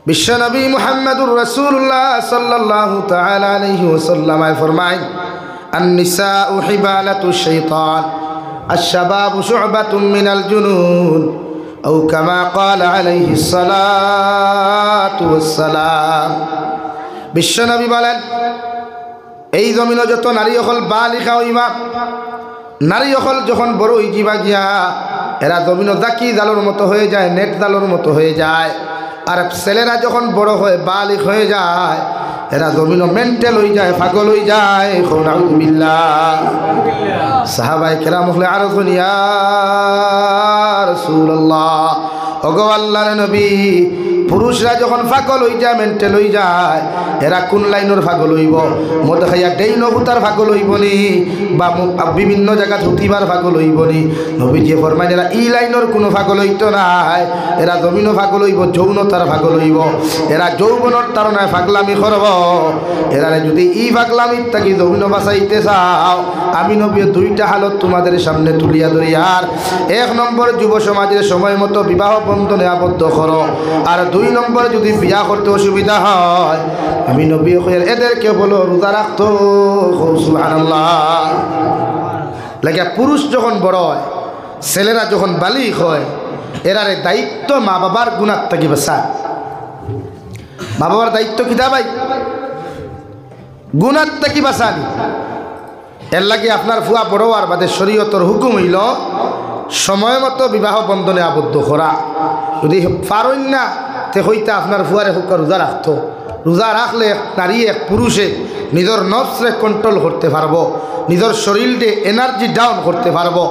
বিশ্বনবী মুহাম্মদুর রাসূলুল্লাহ সাল্লাল্লাহু তাআলা আলাইহি ওয়াসাল্লাম ফরমায় আন-নিসাউ হিবালাতু শাইতান আশ-শাবাবু শু'বাতুম মিনাল জুনুন আও কামা ক্বালা আলাইহিস সালাতু ওয়াসসালাম। বিশ্বনবী বলেন, এই জমিনে যত নারী হল বালিকা হইবা, নারী হল যখন বড় হইবা গিয়া এরা জমিন জাকি জালোর মতো হয়ে যায়, নেট জালোর মতো হয়ে যায়। আর ছেলেরা যখন বড় হয় বালিক হয়ে যায় এরা জমিন মেন্টাল হয়ে যায়, পাগল হয়ে যায়। নাউযুবিল্লাহ। সাহাবায়ে কেরাম বলে আর ইয়া রাসূলুল্লাহ, ওগো আল্লাহর নবী, পুরুষরা যখন পাগল হয়ে যায়, মেন্টাল হয়ে যায়, এরা কোন লাইনের পাগল হইব? মদ খাইয়া ডেইন হুতার পাগল হইব নি, বা বিভিন্ন জায়গা হুতিবার পাগল হইব নি? নবীজি ফরমাইন এরা ই লাইনের কোনো পাগল হইতো নাই, এরা জমিনও পাগল হইব, যৌনতার পাগল হইব। এরা যৌবনের তারনায় পাগলামি করব। এরা যদি ই পাগলামির থাকি জমিন বাঁচাইতে চাও, আমি নবী দুইটা হালত তোমাদের সামনে তুলিয়া ধরি। আর এক নম্বর, যুব সমাজের সময় মতো বিবাহ বন্ধনে আবদ্ধ করো। আর দুই নম্বর, যদি বিয়া করতে অসুবিধা হয়, আমি নবী এদেরকে বলো রোজা রাখতো। সুবহানাল্লাহ। লাগে পুরুষ যখন বড় হয়, ছেলেরা যখন বালিক হয়, এরারে দায়িত্ব মা বাবার গুণার থাকি বাঁচা। মা বাবার দায়িত্ব কিতা ভাই? গুণার থাকি বাঁচানি। এর লাগে আপনার ফুয়া বড় আর বাদে শরীয়তর হুকুম হইল সময় মতো বিবাহ বন্ধনে আবদ্ধ করা। যদি পারেন না তে হইতে আপনার ফুয়ারে হুকা রোজা রাখতো। রোজা রাখলে এক নারী এক পুরুষে নিজের নফসরে কন্ট্রোল করতে পারবো, নিজের শরীরে এনার্জি ডাউন করতে পারবো।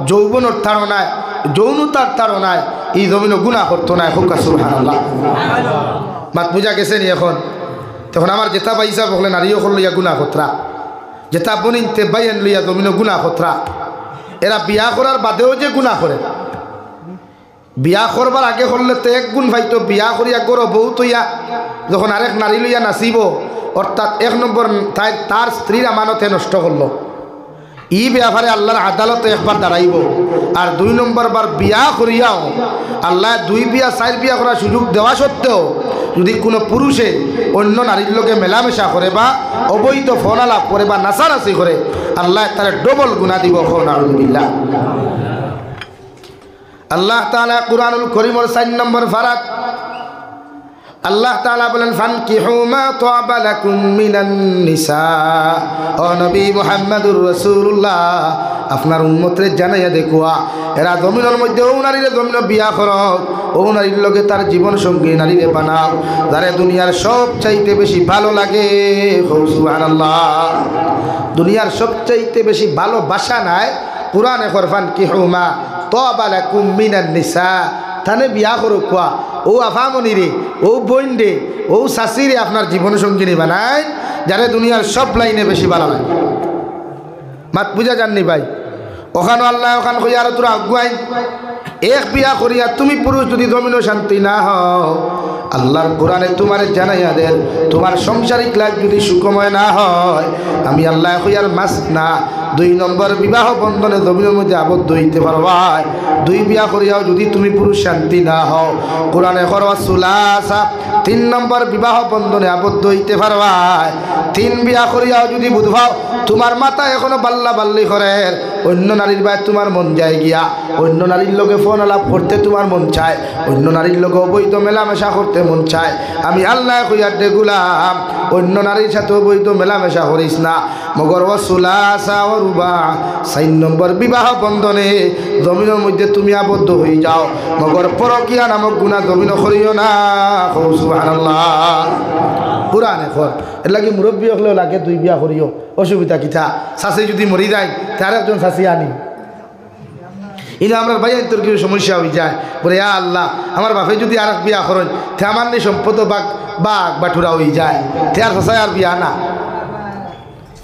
যৌবনের তাড়নায়, যৌনতার তাড়নায় এই জমিন গুনাহ করতো না। হুকা সুবহানাল্লাহ। মাত বুঝা গেছে নি এখন? তখন আমার জেতা বাইসা বলে নারীও করল ইয়া গুনাহ খতরা, জেতা বনিনতে বাইন লইয়া জমিন গুনাহ খতরা। এরা বিয়া করার বাদেও যে গুনাহ করে, বিয়া করবার আগে করলে তো এক গুণ ভাইতো, বিয়া করিয়া গরো বউ তৈয়া যখন আরেক নারী লইয়া নাচিব, অর্থাৎ এক নম্বর তার স্ত্রীর আমানতে নষ্ট করলো, ই ব্যাপারে আল্লাহর আদালতে একবার দাঁড়াইব। আর দুই নম্বর বার বিয়া করিয়াও আল্লাহ দুই বিয়া চার বিয়া করার সুযোগ দেওয়া সত্ত্বেও যদি কোনো পুরুষে অন্য নারীর লোকে মেলামেশা করে বা অবৈধ ফোন আলাপ করে বা নাচানাচি করে, আল্লাহ তার ডবল গুনাহ দিব। নাউযুবিল্লাহ। আল্লাহ তাআলা কুরআনুল কারীমের 4 নম্বর ফারাত আল্লাহ তাআলা বলেন, ফানকিহু মা তাবা লাকুম মিনান নিসা। ও নবী মুহাম্মদুর রাসূলুল্লাহ, আপনার উম্মতরে জানাইয়া দেখুয়া এরা জমিনের মধ্যে ও নারীরে জমিন বিয়া করক, ও নারীর লগে তার জীবন সঙ্গী নারীরে বানাও যারে দুনিয়ার সব চাইতে বেশি ভালো লাগে। সুবহানাল্লাহ। দুনিয়ার সবচাইতে বেশি ভালোবাসা নাই কুরআনে ফরফান কিহু মা তাবা লাকুম মিনান নিসা। থানে বিয়া করো কোয়া ও আফামনি রে, ও বোন রে, ও শাশি রে আপনার জীবন সঙ্গিনী বানায় যারে দুনিয়ার সব লাইনে বেশি ভালো লাগে। মাত বুঝা যাননি ভাই? ওখানে আল্লাহ ওখান কইয়া আর তোরা আগুয়াই এক বিয়া করিয়া তুমি পুরুষ যদি জমিনও শান্তি না হও, আল্লাহর কোরআনে তোমার জানাইয়া দেন তোমার সংসারিক লাইফ যদি সুখময় না হয়, আমি আল্লাহ কইয়ার মাস না দুই নম্বর বিবাহ বন্ধনে জমিনের মধ্যে আবদ্ধ হইতে পারবা। দুই বিয়া করিয়াও যদি তুমি পুরুষ শান্তি না হও, কোরআনে করবা সুলাসা 3 নম্বর বিবাহ বন্ধনে আবদ্ধ হইতে পারবা। 3 বিয়া করিয়াও যদি বুঝবাও তোমার মাথা এখনো বাল্লা বাল্লি করে, অন্য নারীর বাই তোমার মন যায় গিয়া, অন্য নারীর লোকে ফোন আলাপ করতে তোমার মন চায়, অন্য নারীর লোকে অবৈধ মেলামেশা করতে মন চায়, আমি আল্লাহ কইয়ার দেগুলাম অন্য নারীর সাথে অবৈধ মেলামেশা করিস না। মগর ওয়াসুলাসা ওয়া রুবা 4 নম্বর বিবাহ বন্ধনে জমিনের মধ্যে তুমি আবদ্ধ হয়ে যাও, মগর পরকিয়া নামক গুনাহ জমিন করিও না। সুবহানাল্লাহ। পুরানে কর এর লাগে মুরব্বী হলেও লাগে 2 বিয়া করিও, অসুবিধা কিতা? শাশি যদি মরি যায় তার একজন শাশি আনি, কিন্তু আমরা ভাই তোর কিছু সমস্যা হয়ে যায় বলে আল্লাহ আমার বাপে যদি আর এক বিয়া করেন তে আমার নেই সম্পদ বাঘ বাঠুরা হয়ে যায়, তে আর শাশায় আর বিয়া না।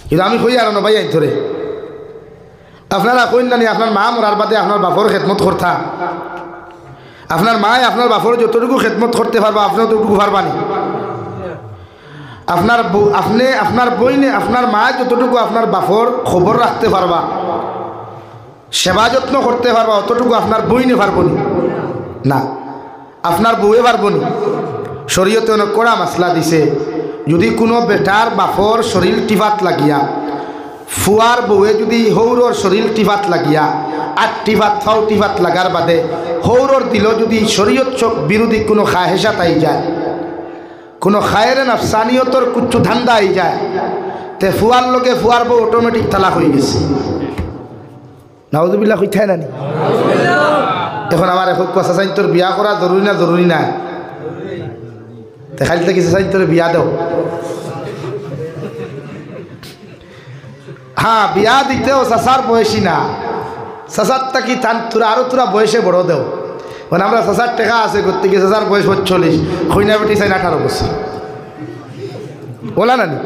কিন্তু আমি কই আর না ভাই ধরে আপনারা কইন না আপনার মা মরার বাদে আপনার বাপর খেদমত করতা, আপনার মায় আপনার বাপর যতটুকু খেদমত করতে পারবা আপনি ততটুকু পারবানি। আপনার আপনি আপনার বইনে আপনার মা যতটুকু আপনার বাপর খবর রাখতে পারবা, সেবা যত্ন করতে পারবা, অতটুকু আপনার বইনে পারবনি না, আপনার বউয়ে পারবনি। শরীয়তে অনেক কড়া মাসলা দিছে যদি কোনো বেটার বাপর শরীর টিফাত লাগিয়া ফুয়ার বউয়ে যদি হৌরর শরীর টিফাত লাগিয়া আর টিফাত ফাও টিফাত লাগার বাদে হৌরর দিল যদি শরীয়ত বিরোধী কোনো খাহেসাত আই যায় কোনো খায়ের নাফসানিয়তর কুচ্ছু ধান্দা আই যায় তে ফুয়ার লোকে ফুয়ার বউ অটোমেটিক তালাক হয়ে গেছে নাউজুবিল্লাহ কইথায় নানি এখন আমার এখন কথা চাই তোর বিয়া করা জরুরি না জরুরি না খালি থেকে চাই তোর বিয়া দেও হ্যাঁ বিয়া দিতেও চাচার বয়সী না চাচার তাকি তোরা আরো তোরা বয়সে বড় দেও মানে আমরা চাচার টেকা আছে করতে গিয়ে চাচার বয়স 45 খৈনা বেটি চাই 18 বছর বলা নানি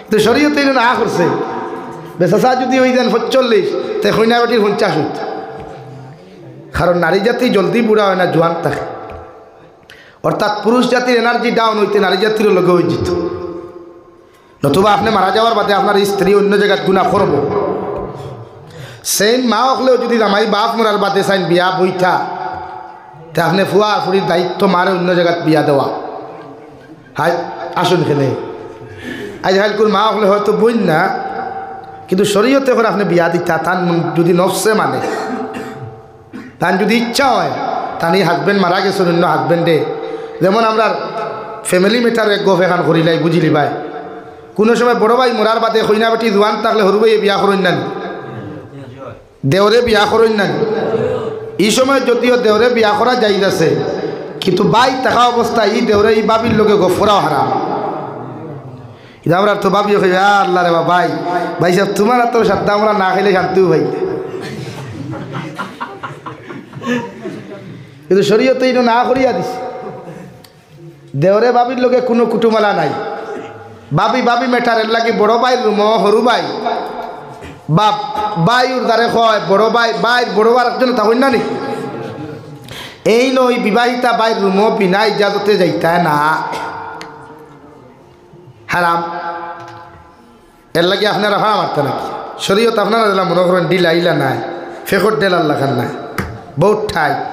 তো শরীয়তে না করছে চাচা যদি ওই দেন 45 তে খৈনা বেটির 50 হইত কারণ নারী জাতি জলদি বুড়া হয় না জোয়ান থাকে অর্থাৎ পুরুষ জাতির এনার্জি ডাউন হইতে নারী জাতিরও লগে হয়ে যেত নতুবা আপনি মারা যাওয়ার বাদে আপনার স্ত্রী অন্য জায়গায় গুণা করবো সেই মা হলেও যদি আমার বাপ মরার বাদে চাইন বিয়া বইথা তা আপনি ফুয়া ফুরির দায়িত্ব মারে অন্য জায়গায় বিয়া দেওয়া হাই আসুন খেলে আজ হাইলকুর মা হলে হয়তো বই না কিন্তু শরীয়তে করে আপনি বিয়া দিতা তার যদি নফসে মানে তার যদি ইচ্ছা হয় তার এই হাজব্যান্ড মারা গেছে অন্য হাজব্যান্ডে যেমন আমরা ফ্যামিলি ম্যাটার এক গফ এখান করিলাই বুঝিলি ভাই কোনো সময় বড় ভাই মরার বাদে কইনা বেটি জোয়ান থাকলে সরু ভাই বিয়া করেন না দেওরে বিয়া করেন না এই সময় যদিও দেওরে বিয়া করা যাই আছে কিন্তু বাই থাকা অবস্থায় এই দেওরে এই বাবির লোকে গফরাও হারাম এটা আমরা তো বাবিও খাই আল্লাহ রে ভাই ভাই সাহেব তোমার তো সাথে আমরা না খাইলে শান্তিও ভাই কিন্তু শরীয়তে এটা না করিয়া দিছে দেওরে বাবির লোকে কোনো কুটুমালা নাই বাবি বাবি মেটারের লাগে বড় ভাই রুম সরু ভাই বাপ বাইর দ্বারে হয় বড় ভাই বাইর বড় বার একজন তখন না নি এই নই বিবাহিতা বাইর রুম বিনা ইজাজতে যাইতা না হারাম এর লাগে আপনারা ভাড়া মারতে নাকি শরীয়ত আপনারা দিলাম মনে করেন ডিলা ইলা নাই ফেকর ডেলার লাগান নাই বহুত ঠাইট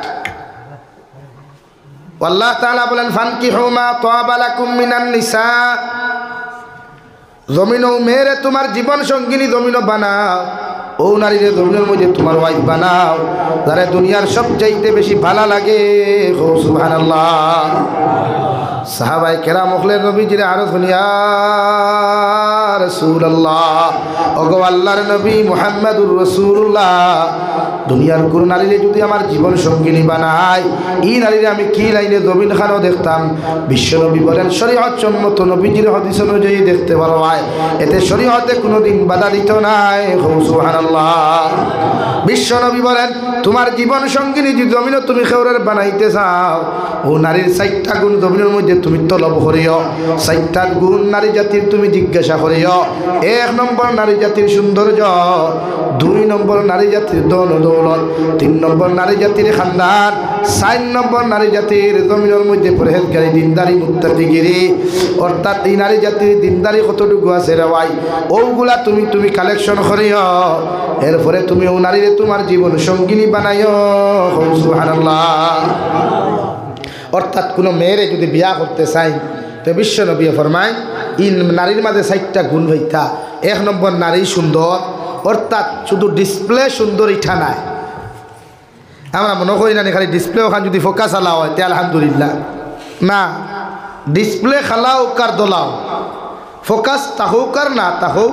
আল্লাহ তাআলা বলেন ফানকিহু মা তাবা লাকুম মিনান নিসা জমিনও মেরে তোমার জীবন সঙ্গিনী জমিনও বানাও ও নারীরে জমিনের মধ্যে তোমার ওয়াইফ বানাও যারা দুনিয়ার সবচাইতে বেশি ভালো লাগে ও সুবহানাল্লাহ সাহাবায়ে কেরাম হলেন নবীজির আরো দুনিয়া রাসূলুল্লাহ ওগো আল্লাহর নবী মুহাম্মদুর রাসূলুল্লাহ দুনিয়ার কোন নারীরে যদি আমার জীবন সঙ্গিনী বানায় এই নারীরে আমি কি লাইনে জমিন খানো দেখতাম বিশ্বনবী বলেন শরীয়ত সম্মত নবীজির হাদিস অনুযায়ী দেখতে পারো এতে শরীয়তে কোনোদিন বাধা দিত নাই সুবহানাল্লাহ বিশ্বনবী বলেন তোমার জীবন সঙ্গিনী যদি জমিন তুমি খেউরের বানাইতে চাও ও নারীর 4টা গুণ জমিনের মধ্যে তুমি তলব করিও 4টা গুণ নারী জাতির তুমি জিজ্ঞাসা করিও 1 নম্বর নারী জাতির সৌন্দর্য 2 নম্বর নারী জাতির ধন দৌলত 3 নম্বর নারী জাতির খানদান 4 নম্বর নারী জাতির জমিনের মধ্যে পরহেজগারি দিনদারি মুত্তাকিগিরি অর্থাৎ এই নারী জাতির দিনদারি কতটুকু আছে রে ভাই ওগুলা তুমি কালেকশন করিও এরপরে তুমি ও নারীরে তোমার জীবন সঙ্গিনী বানাইও সুবহানাল্লাহ অর্থাৎ কোনো মেয়েরে যদি বিয়া করতে চাই তো বিশ্বনবী ফরমায় এই নারীর মাঝে 4টা গুণ হইতা 1 নম্বর নারী সুন্দর অর্থাৎ শুধু ডিসপ্লে সুন্দর ইঠা নাই আমরা মনে করি না খালি ডিসপ্লে ওখান যদি ফোকাস আলা হয় তে আলহামদুলিল্লাহ না ডিসপ্লে খালাও কার দোলাও ফোকাস তাহোক আর না তাহোক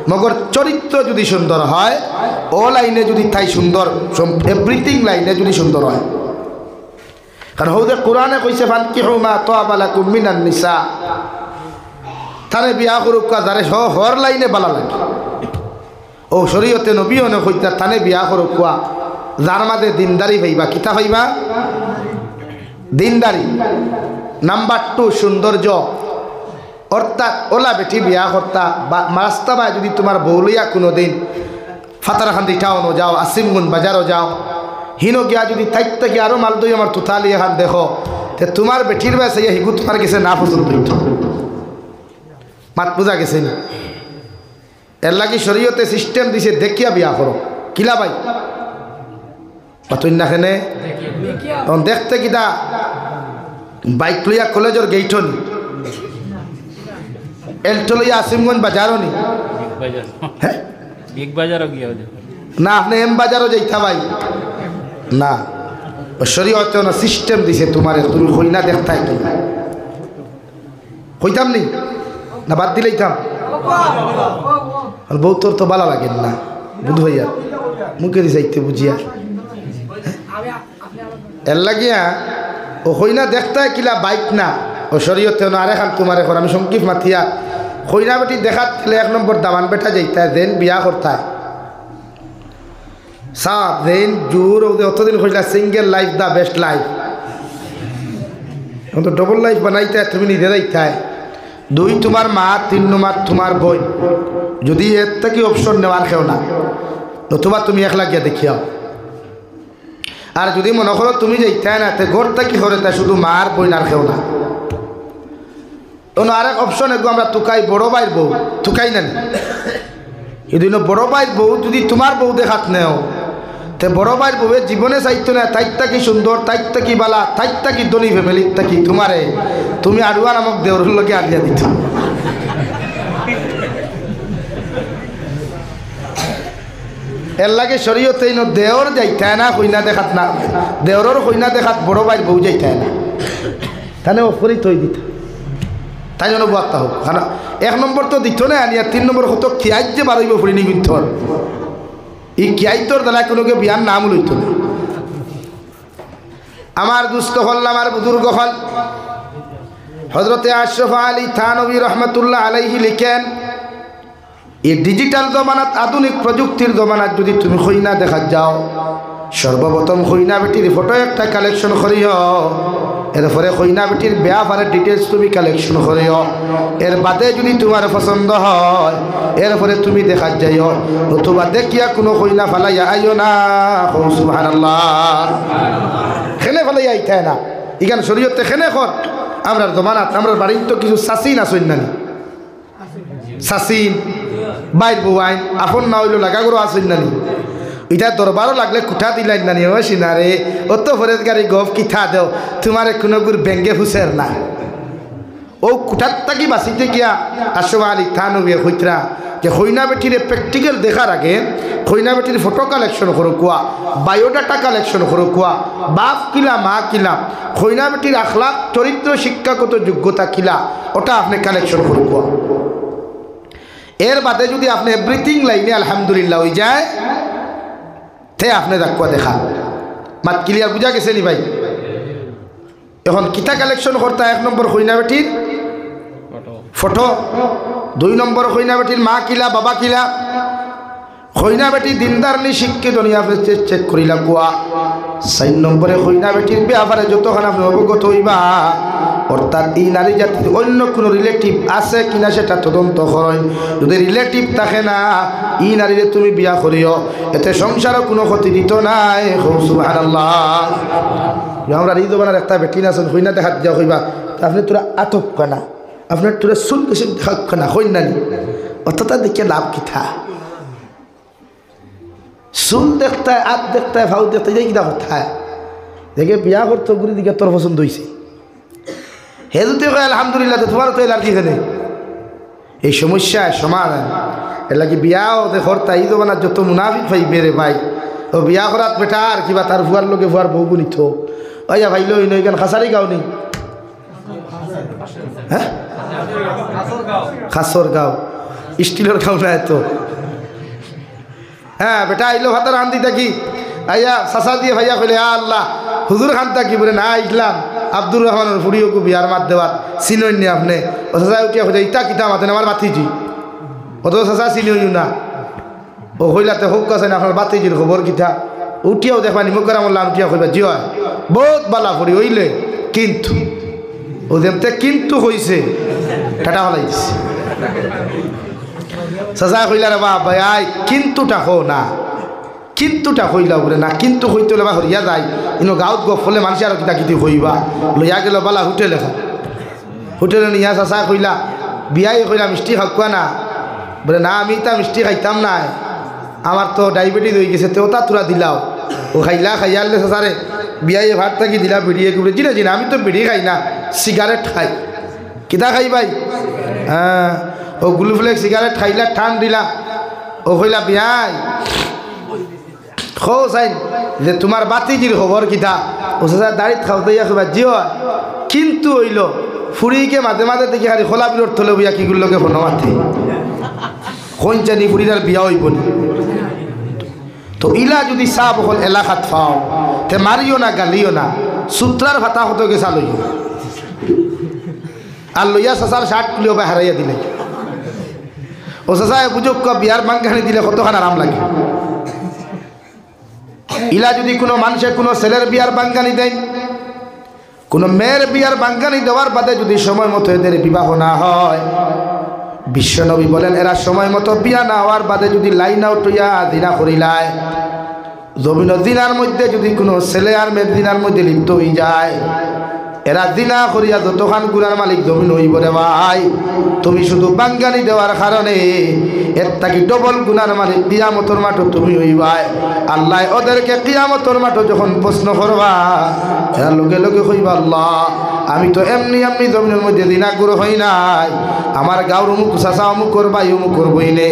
মগর চরিত্র যদি সুন্দর হয় ও লাইনে যদি তাই সুন্দর এভরিথিং লাইনে যদি সুন্দর হয় কারণ হৌদে কোরআনে কইছে ফানকিহু মা তাবা লাকুম মিনান নিসা তারে বিয়া করুক যারে হর লাইনে বালা লাগে ও শরীয়তে নবী অনেক হইতা তানে বিয়া করুক যার মাঝে দিনদারি হইবা কিতা হইবা দিনদারি নাম্বার 2 সৌন্দর্য অর্থাৎ ওলা বেটি বিয়া করতা বা রাস্তা বাই যদি তোমার বৌলিয়া কোনো দিন ফাতারখান্দি টাউনও যাও আসিমগুন বাজারও যাও হিনো গিয়া যদি তাইতে গিয়ে আরও মাল দই আমার তুতালি এখান দেখো তে তোমার বেটির বাস হিগু তোমার গেছে না পছন্দ হইত মাত বোঝা গেছে না এর লাগি শরীয়তে সিস্টেম দিছে দেখিয়া বিয়া করো কিলা ভাই পাতুন না খেনে তখন দেখতে কিতা বাইক লইয়া কলেজের গেইট নি এলটো লইয়া আসিমগঞ্জ বাজারও নি হ্যাঁ বিগ বাজারও গিয়া না আপনি এম বাজারও যাইতা ভাই না শরীয়তে না সিস্টেম দিছে তোমার তুমি হইনা দেখতাই কি হইতাম নি না বাদ দিলেইতাম বউ তোর তো ভালো লাগেন না বুধ হইয়া মুখে যাইতে বুঝিয়া এর লাগিয়া ও হইনা দেখতাই কিলা বাইক না ও শরীয়তে না আরে খান তোমার এখন আমি সংকিপ মাথিয়া হইনা বেটি দেখাত গেলে 1 নম্বর দামান বেটা যাইতা দেন বিয়া করতা সাপ দেন জোর অতদিন হইলা single life the best life এখন তো ডবল লাইফ বানাইতে তুমি নিজে যাইতাই 2 তোমার মা 3 নম্বর তোমার বই যদি এর থেকে অপশন নেওয়ার কেউ না নতুবা তুমি একলা গিয়া দেখিয়াও আর যদি মনে করো তুমি যাইতাই না তে ঘরটা কি করে তা শুধু মার বই না কেউ না তখন আরেক অপশন এগো আমরা তুকাই বড় ভাইয়ের বউ তুকাই না এই বড় ভাইয়ের বউ যদি তোমার বউ দেখাত নেও তে বড় ভাইয়ের বউ জীবনে চাইতো না তাইতা কি সুন্দর তাইতা কি বালা তাইতা কি ধনী ফ্যামিলির কি তোমারে তুমি আড়ুয়া নামক দেওর লোকে আলিয়া দিত এর লাগে শরীয়তে দেওর যাইতায় না কইনা দেখাত না দেওরের কইনা দেখাত বড় ভাইয়ের বউ যাইতায় না তাহলে অফরি তৈ দিত তাই জন্য বার্তা হোক কারণ 1 নম্বর তো দিত না আনিয়া 3 নম্বর হতো কিয়াই যে বাড়াইব ফুরিনি কিন্তু এই কিয়াইতর দ্বারা কোনোকে বিয়ার নাম লইত না আমার দুস্থ হল আমার বুজুর্গ হল হজরতে আশরাফ আলী থানভী রহমতুল্লাহ আলাইহি লিখেন এই ডিজিটাল জমানাত আধুনিক প্রযুক্তির জমানাত যদি তুমি হইনা দেখা যাও সর্বপ্রথম হইনা বেটির ফটো একটা কালেকশন করিও এরপরে হইনা বেটির ব্যাপারে ডিটেলস তুমি কালেকশন করিও এর বাদে যদি তোমার পছন্দ হয় এরপরে তুমি দেখা যাইও নতুবা দেখিয়া কোনো হইনা ফালাইয়া আইও না সুবহানাল্লাহ খেলে ফালাইয়া আইতায় না এখানে শরীয়তে খেলে কর আমরা জমানাত আমরা বাড়ির তো কিছু সাসিন আসইন না সাসিন বাইর বউ আইন আপন না হইল লাগা করো আসইন না এটা দরবারও লাগলে কুঠা দিলাই না নিয়ে সিনারে অত ফরেজ গাড়ি গভ কিঠা দেও তোমার কোনো গুর ব্যাঙ্গে হুসের না ও কুঠার থাকি বাঁচিতে গিয়া আশরাফ আলী থানভী হইতরা যে হইনা বেটির প্র্যাকটিক্যাল দেখার আগে হইনা বেটির ফটো কালেকশন করো কুয়া বায়োডাটা কালেকশন করো কুয়া বাপ কিলা মা কিলা হইনা বেটির আখলাক চরিত্র শিক্ষাগত যোগ্যতা কিলা ওটা আপনি কালেকশন করো কুয়া এর বাদে যদি আপনি এভরিথিং লাইনে আলহামদুলিল্লাহ হয়ে যায় তে আপনি দেখুয়া দেখা মাত ক্লিয়ার বুঝা গেছে নি ভাই এখন কিতা কালেকশন করতে 1 নম্বর হইনা বেটির ফটো 2 নম্বর হইনা বেটির মা কিলা বাবা কিলা হইনা বেটি দিনদার নি শিক্ষিত নি আপনি চেক করিলা কুয়া 4 নম্বরে হইনা বেটির ব্যাপারে যতক্ষণ আপনি অবগত হইবা অর্থাৎ এই নারী জাতির অন্য কোনো রিলেটিভ আছে কিনা সেটা তদন্ত করেন যদি রিলেটিভ থাকে না এই নারীরে তুমি বিয়া করিও এতে সংসারও কোনো ক্ষতি দিত নাই সুবহানাল্লাহ আমরা এই জমানার একটা বেটি আছেন হইনা দেখাত যাও হইবা আপনি তোরা আতপ কানা আপনার তোরা শুন কিছু দেখা কানা হইন না অতটা দেখে লাভ কি থা শুন দেখতে আত দেখতে ভাউ দেখতে যাই কিনা কথা দেখে বিয়া করতে গুলি দিকে তোর পছন্দ হয়েছে হে যদি কয় আলহামদুলিল্লাহ তো তোমারও তো এলার্জি এখানে এই সমস্যা সমাধান এর লাগে বিয়াও দেখর তাই তো মানে যত মুনাফিক ভাই বেড়ে ভাই ও বিয়া করাত বেটা আর কিবা তার ভুয়ার লোকে ভুয়ার বউ গুনিত ওইয়া ভাই লই নই কেন খাসারি গাও নি হ্যাঁ খাসর গাও স্টিলের গাও না এত হ্যাঁ বেটা আইলো ভাতার আন্দি থাকি আইয়া সাসা দিয়ে ভাইয়া কইলে আল্লাহ হুজুর খান থাকি বলে না ইসলাম আব্দুর রহমানের ফুড়িওকে বিয়ার মাত দেওয়ার চিনই নি আপনি ও চাচা উঠিয়া খোঁজে ইটা কিতা মাতেন আমার বাতিজি অত চাচা চিনই না ও কইলাতে হোক আছে না আপনার বাতিজির খবর কিতা উঠিয়াও দেখবা নিমক করে আমার উঠিয়া কইবা জি হয় বহুত বালা ফুড়ি হইলে কিন্তু ও যেমতে কিন্তু হইছে টাটা হলাই দিছে চাচা কইলা রে বা ভাই কিন্তুটা হো না কিন্তুটা হইলা বলে না কিন্তু হইতে হলে বা হরিয়া যায় ইনো গাঁত গপ হলে মানুষ আর কিতা কিতি হইবা লইয়া গেল বালা হোটেলে খা হোটেলে নিয়া চাচা কইলা বিয়াই কইলা মিষ্টি খাওয়া না বলে না আমি তা মিষ্টি খাইতাম না আমার তো ডায়াবেটিস হয়ে গেছে তো তা তোরা দিলাও ও খাইলা খাইয়ালে চাচারে বিয়াই ভাত থাকি দিলা বিড়িয়ে বলে জিনা জিনা আমি তো বিড়ি খাই না সিগারেট খাই কিতা খাই ভাই হ্যাঁ ও গ্লুফ্লেক সিগারেট খাইলা টান দিলা ও কইলা বিয়াই খো চাইন যে তোমার বাতিজির খবর কিতা ও দাড়িত খাওয়াতে খাবা জিও কিন্তু হইল ফুরিকে মাঝে মাঝে দেখি হারি খোলা বিরোধ থলে বইয়া কিগুলোকে ফোন মাথে কইনচানি ফুরির বিয়া হইব না তো ইলা যদি সাপ হল এলাকাত পাও তে মারিও না গালিও না সূত্রার ভাতা হতো গেছা লইও আর লইয়া চাচার শার্ট খুলিও বা হারাইয়া দিলে ও চাচায় বুঝুক বিয়ার বাঙ্গানি দিলে কতখান আরাম লাগে ইলা যদি কোনো মানুষে কোনো ছেলের বিয়ার বাঙ্গানি দেয় কোনো মেয়ের বিয়ার বাঙ্গানি দেওয়ার বাদে যদি সময় মতো এদের বিবাহ না হয় বিশ্বনবী বলেন এরা সময় মতো বিয়া না হওয়ার বাদে যদি লাইন আউট হইয়া দিনা করিলায় জমিন দিনার মধ্যে যদি কোনো ছেলে আর মেয়ের দিনার মধ্যে লিপ্ত হয়ে যায় এরা দিনা করিয়া যতখান গুণার মালিক জমিন হইব রে ভাই তুমি শুধু বাঙ্গানি দেওয়ার কারণে এর থাকি ডবল গুণার মালিক কিয়ামতের মাঠে তুমি হইবাই আল্লাহ ওদেরকে কিয়ামতের মাঠে যখন প্রশ্ন করবা এরা লগে লগে হইবা আল্লাহ আমি তো এমনি এমনি জমিনের মধ্যে দিনা গুরু হই নাই আমার গাঁর অমুক চাচা অমুক করবাই অমুক করবই নে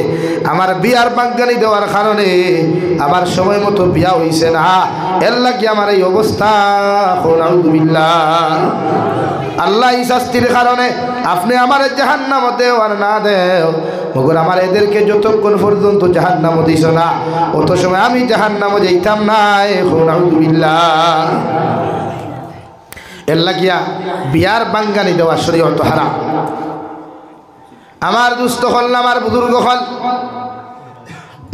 আমার বিয়ার বাঙ্গানি দেওয়ার কারণে আমার সময় মতো বিয়া হইছে না এর লাগি আমার এই অবস্থা আউযুবিল্লাহ আল্লাহ এই শাস্তির কারণে আপনি আমার জাহান্নাম দেও আর না দেও মগর আমার এদেরকে যতক্ষণ পর্যন্ত জাহান্নাম দিছ না অত সময় আমি জাহান্নাম যাইতাম না আউযুবিল্লাহ এর লাগিয়া বিয়ার বাঙ্গানি দেওয়া শরীয়ত হারাম আমার দুস্থ হল আমার বুজুর্গ হল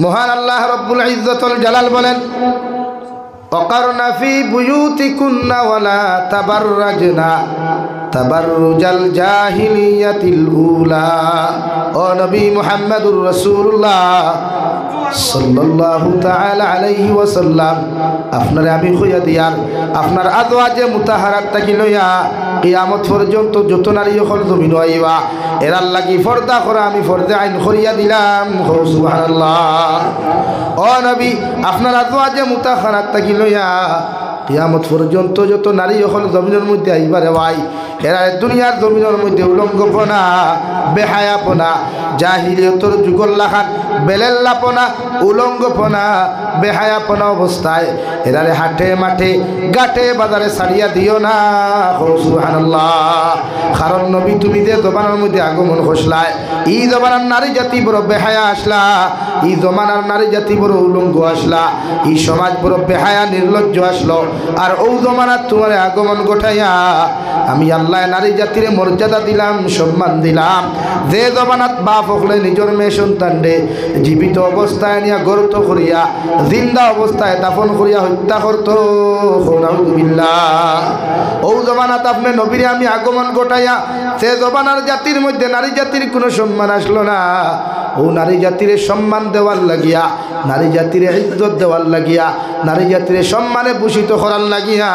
মহান আল্লাহ রব্বুল ইজ্জতুল জালাল বলেন ওয়াকারনা ফি বুয়ুতিকুন্না ওয়ালা তাবাররাজনা তাবাররুজাল জাহিলিয়াতিল উলা ও নবী মুহাম্মদুর রাসূলুল্লাহ সাল্লাল্লাহু তাআলা আলাইহি ওয়াসাল্লাম আপনারে আমি কইয়া দিয়ার আপনার আজওয়াজে মুতাহারাত তাকি লইয়া কিয়ামত পর্যন্ত যত নারী হল জমিন আইবা এরার লাগি পর্দা করা আমি পর্দা আইন করিয়া দিলাম সুবহানাল্লাহ ও নবী আপনার আজওয়াজে মুতাহারাত তাকি লইয়া কিয়ামত পর্যন্ত যত নারী হল জমিনের মধ্যে আইবারে ভাই এরা দুনিয়ার জমিনের মধ্যে উলঙ্গপনা বেহায়াপনা জাহিলিয়তর যুগল লাখান বেলেল্লাপনা উলঙ্গপনা বেহায়াপনা অবস্থায় এরারে হাটে মাঠে গাটে বাজারে ছাড়িয়া দিও না সুবহানাল্লাহ কারণ নবী তুমি যে জমানার মধ্যে আগমন ঘোষলায় এই জমানার নারী জাতি বড় বেহায়া আসলা এই জমানার নারী জাতি বড় উলঙ্গ আসলা এই সমাজ বড় বেহায়া নির্লজ্জ আসলো আর ও জমানার তোমার আগমন ঘটাইয়া আমি আল্লাহ নারী জাতির মর্যাদা দিলাম সম্মান দিলাম যে জমানাত বাপ হলে নিজের মেয়ে সন্তান রে জীবিত অবস্থায় নিয়ে গর্ত করিয়া জিন্দা অবস্থায় দাফন করিয়া হত্যা করত নাউযুবিল্লাহ ও জমানাত আপনি নবীরে আমি আগমন ঘটাইয়া সে জমানার জাতির মধ্যে নারী জাতির কোনো সম্মান আসলো না ও নারী জাতির সম্মান দেওয়ার লাগিয়া নারী জাতির ইজ্জত দেওয়ার লাগিয়া নারী জাতির সম্মানে ভূষিত করার লাগিয়া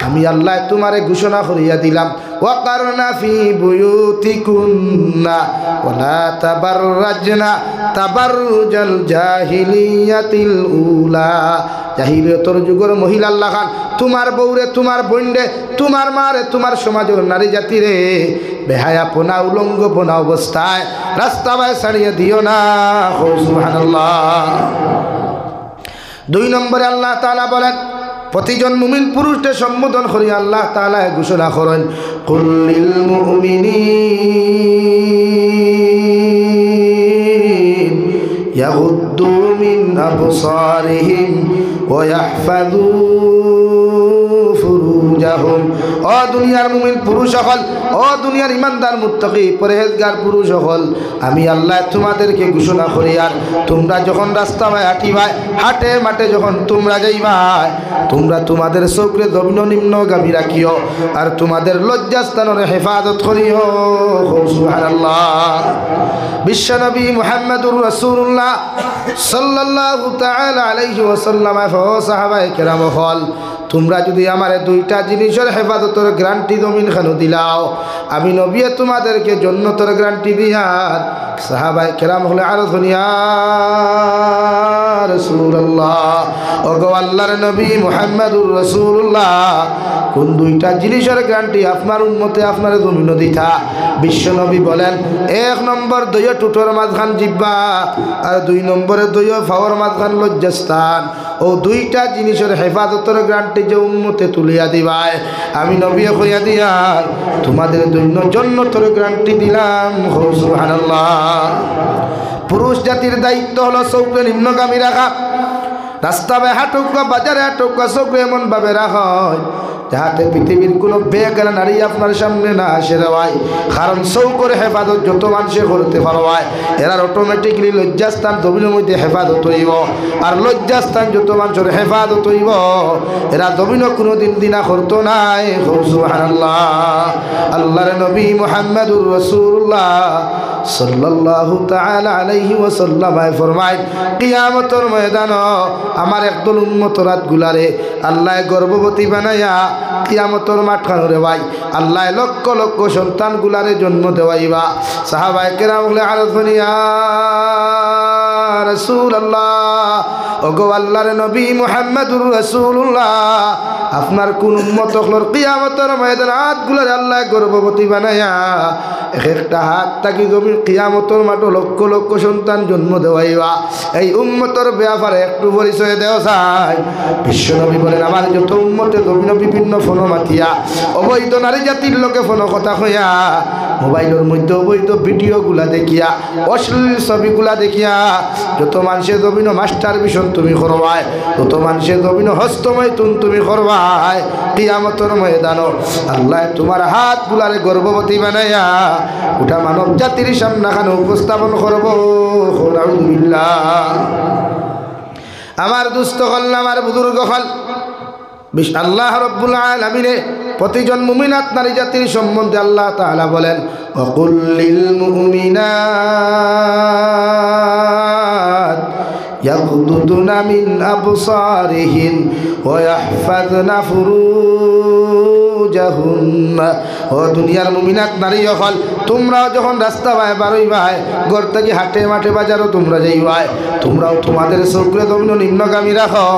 আমি আল্লাহ তোমারে ঘোষণা করিয়া দিলাম ওয়াকারনা ফি বুয়ুতিকুন্না ওয়ালা তাবাররাজনা তাবাররুজাল জাহিলিয়াতিল উলা জাহিলিয়তর যুগের মহিলা আল্লাহ খান তোমার বউরে তোমার বোনরে তোমার মারে তোমার সমাজের নারী জাতিরে বেহায়াপনা উলঙ্গপনা অবস্থায় রাস্তা বায় ছাড়িয়ে দিও না সুবহানাল্লাহ 2 নম্বরে আল্লাহ তাআলা বলেন প্রতিজন মুমিন পুরুষকে সম্বোধন করি আল্লাহ তাআলা ঘোষণা করেন কুল্লিল মুমিনিন ইয়াগুদ্দু মিন আবসারিহিম ওয়া ইয়াহফাযু ফুরুজাহুম ও দুনিয়ার মুমিন পুরুষ সকল ও দুনিয়ার ইমানদার মুত্তাকি পরহেজগার পুরুষ সকল আমি আল্লাহ তোমাদেরকে ঘোষণা করি আর তোমরা যখন রাস্তায় হাঁটিবাই হাটে মাঠে যখন তোমরা যাইবাই তোমরা তোমাদের চোখে জমিন নিম্নগামী রাখিও আর তোমাদের লজ্জাস্থানের হেফাজত করিও সুবহানাল্লাহ বিশ্বনবী মুহাম্মদুর রাসূলুল্লাহ সাল্লাল্লাহু তাআলা আলাইহি ওয়াসাল্লাম ও সাহাবায়ে কেরাম হল তোমরা যদি আমার 2টা জিনিসের হেফাজতের গ্যারান্টি জমিন খানো দিলাও আমি নবী তোমাদেরকে জান্নাতের গ্যারান্টি দিয়ার সাহাবায়ে কেরাম হলে আরো দুনিয়া রাসূলুল্লাহ ওগো আল্লাহর নবী মুহাম্মদুর রাসূলুল্লাহ কোন দুইটা জিনিসের গ্যারান্টি আপনার উম্মতে আপনার জমিন দিতা বিশ্ব নবী বলেন এক নম্বর দইয় টুটোর মাঝখান জিব্বা আর দুই নম্বরে দইয় ফাওয়ার মাঝখান লজ্জাস্থান ও দুইটা জিনিসের হেফাজতের গ্যারান্টি যে উম্মতে তুলিয়া দিবায় আমি নবী কইয়া দিয়ার তোমাদের জন্নতের গ্যারান্টি দিলাম সুবহানাল্লাহ পুরুষ জাতির দায়িত্ব হলো চৌকে নিম্নগামী রাখা রাস্তা হাঁটুক বা বাজারে হাঁটুক বা চৌকে এমনভাবে রাখা হয় যাহাতে পৃথিবীর কোনো বেগানা নারী আপনার সামনে না আসে দেওয়ায় কারণ চৌকর হেফাজত যত মানুষে করতে পারোয় এরা অটোমেটিকলি লজ্জাস্থান জমিনের মধ্যে হেফাজত হইব আর লজ্জাস্থান যত মানুষের হেফাজত হইব এরা জমিনও কোনো দিনা করতো নাই সুবহানাল্লাহ আল্লাহর নবী মুহাম্মদুর রাসূলুল্লাহ সাল্লাল্লাহু তাআলা আলাইহি ওয়াসাল্লাম ফরমায় কিয়ামতের ময়দানে আমার একদল উম্মত রাতগুলারে আল্লাহ গর্ভবতী বানায়া কিয়ামতের মাঠখানে ভাই আল্লাহ লক্ষ লক্ষ সন্তানগুলারে জন্ম দেওয়াইবা সাহাবায়ে কেরাম বলে আরজ ইয়া রাসূলুল্লাহ ওগো আল্লাহর নবী মুহাম্মদুর রাসূলুল্লাহ আপনার কোন উম্মত হলোর কিয়ামতের ময়দানে হাতগুলারে আল্লাহ গর্ভবতী বানায়া এক একটা হাত থাকি জমির কিয়ামতের মাঠে লক্ষ লক্ষ সন্তান জন্ম দেওয়াইবা এই উম্মতের ব্যাপারে একটু পরিচয় দেওয়া যায় বিশ্বনবী বলেন আমার যত উম্মতে জমিন বিভিন্ন ফোন মাতিয়া অবৈধ নারী জাতির লোকে ফোন কথা হইয়া মোবাইলের মধ্যে অবৈধ ভিডিওগুলা দেখিয়া অশ্লীল ছবিগুলা দেখিয়া যত মানুষের জমিন মাস্টার ভিশন তুমি করবায় তত মানুষের জমিন হস্তময় তুমি করবায় কিয়ামতের ময়দানো আল্লাহ তোমার হাতগুলারে গর্ভবতী বানাইয়া ওটা মানব জাতির সামনে উপস্থাপন করবো আমার দুস্থ হল আমার বুজুর্গ হল আল্লাহ রাব্বুল আলামিনে প্রতিজন মুমিনাত নারী জাতির সম্বন্ধে আল্লাহ তাআলা বলেন ওয়াকুল লিল মুমিনাত ইয়াগদুদুনা মিন আবসারিহিন ওয়া ইয়াহফাযনা ফুরুজাহুন্না ও দুনিয়ার মুমিনাত নারী হল তোমরাও যখন রাস্তা বাই বারোই ভাই ঘর থেকে হাটে মাঠে বাজারও তোমরা যাই ভাই তোমরাও তোমাদের চোখে জমিন নিম্নগামী রাখো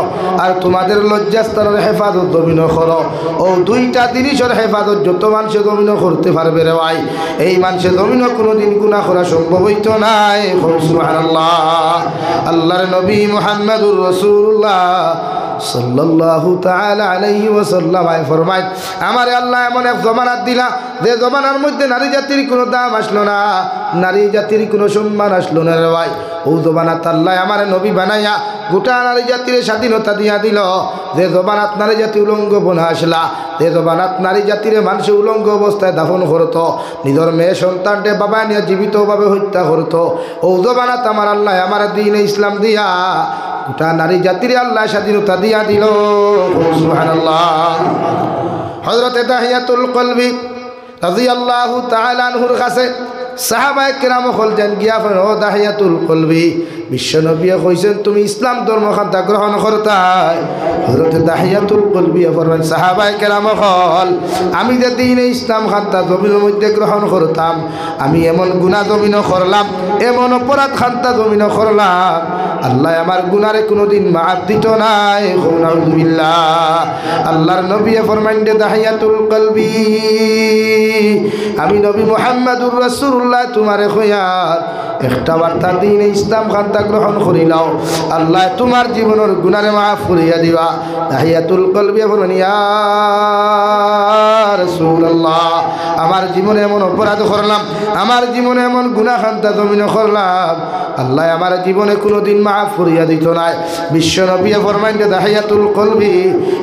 আর তোমাদের লজ্জাস্থানের হেফাজত জমিন করো ও দুইটা জিনিসের হেফাজত যত মানুষের জমিন করতে পারবে রে ভাই এই মানুষের জমিন কোনোদিন গুনাহ করা সম্ভব হইতো নাই সুবহানাল্লাহ আল্লাহর নবী মুহাম্মদুর রাসূলুল্লাহ সাল্লাল্লাহু তাআলা আলাইহি ওয়াসাল্লাম ফরমায় আমারে আল্লাহ এমন এক জমানাত দিলা যে জমানার মধ্যে নারী জাতির কোনো দাম আসলো না নারী জাতির কোনো সম্মান আসলো না রে ভাই ও জমানাত আল্লাহ আমার নবী বানাইয়া গোটা নারী জাতির স্বাধীনতা দিয়া দিল যে জমানাত নারী জাতি উলঙ্গ বনা আসলা যে জমানাত নারী জাতির মানুষ উলঙ্গ অবস্থায় দাফন করতো নিজের মেয়ে সন্তানটে বাবা নিয়ে জীবিতভাবে হত্যা করতো ও জমানাত আমার আল্লাহ আমার দ্বীন ইসলাম দিয়া গোটা নারী জাতির আল্লাহ স্বাধীনতা দিয়া দিল সুবহানাল্লাহ হযরতে দাহিয়াতুল কলবি রাদিয়াল্লাহু তাআলা আনহুর কাছে সাহাবায়ে কেরাম বলছেন গিয়া ও দাহিয়াতুল কলবি বিশ্বনবী কইছেন তুমি ইসলাম ধর্ম খান্তা গ্রহণ করতাই হযরতে দাহিয়াতুল কলবি ফরমান সাহাবায়ে কেরাম হল আমি যে দ্বীন ইসলাম খান্তা জমিনের মধ্যে গ্রহণ করতাম আমি এমন গুনাহ জমিন করলাম এমন অপরাধ খান্তা জমিন করলাম আল্লাহ আমার গুনারে কোনোদিন মাফ দিত নাই নাউযুবিল্লাহ আল্লাহর নবী ফরমান দে দাহিয়াতুল কলবি আমি নবী মুহাম্মদুর রাসূলুল্লাহ তোমারে কইয়ার একটা বার্তা দিন ইসলাম খান্তা গ্রহণ করিলাও আল্লাহ তোমার জীবনের গুনারে মাফ করিয়া দিবা দাহিয়াতুল কলবি ফরমান ইয়া রাসূলুল্লাহ আমার জীবনে এমন অপরাধ করলাম আমার জীবনে এমন গুনাহ খান্তা জমিন করলাম আল্লাহ আমার জীবনে কোনোদিন মাফ করিয়া দিত নাই বিশ্বনবী ফরমাইন দাহিয়াতুল কলবি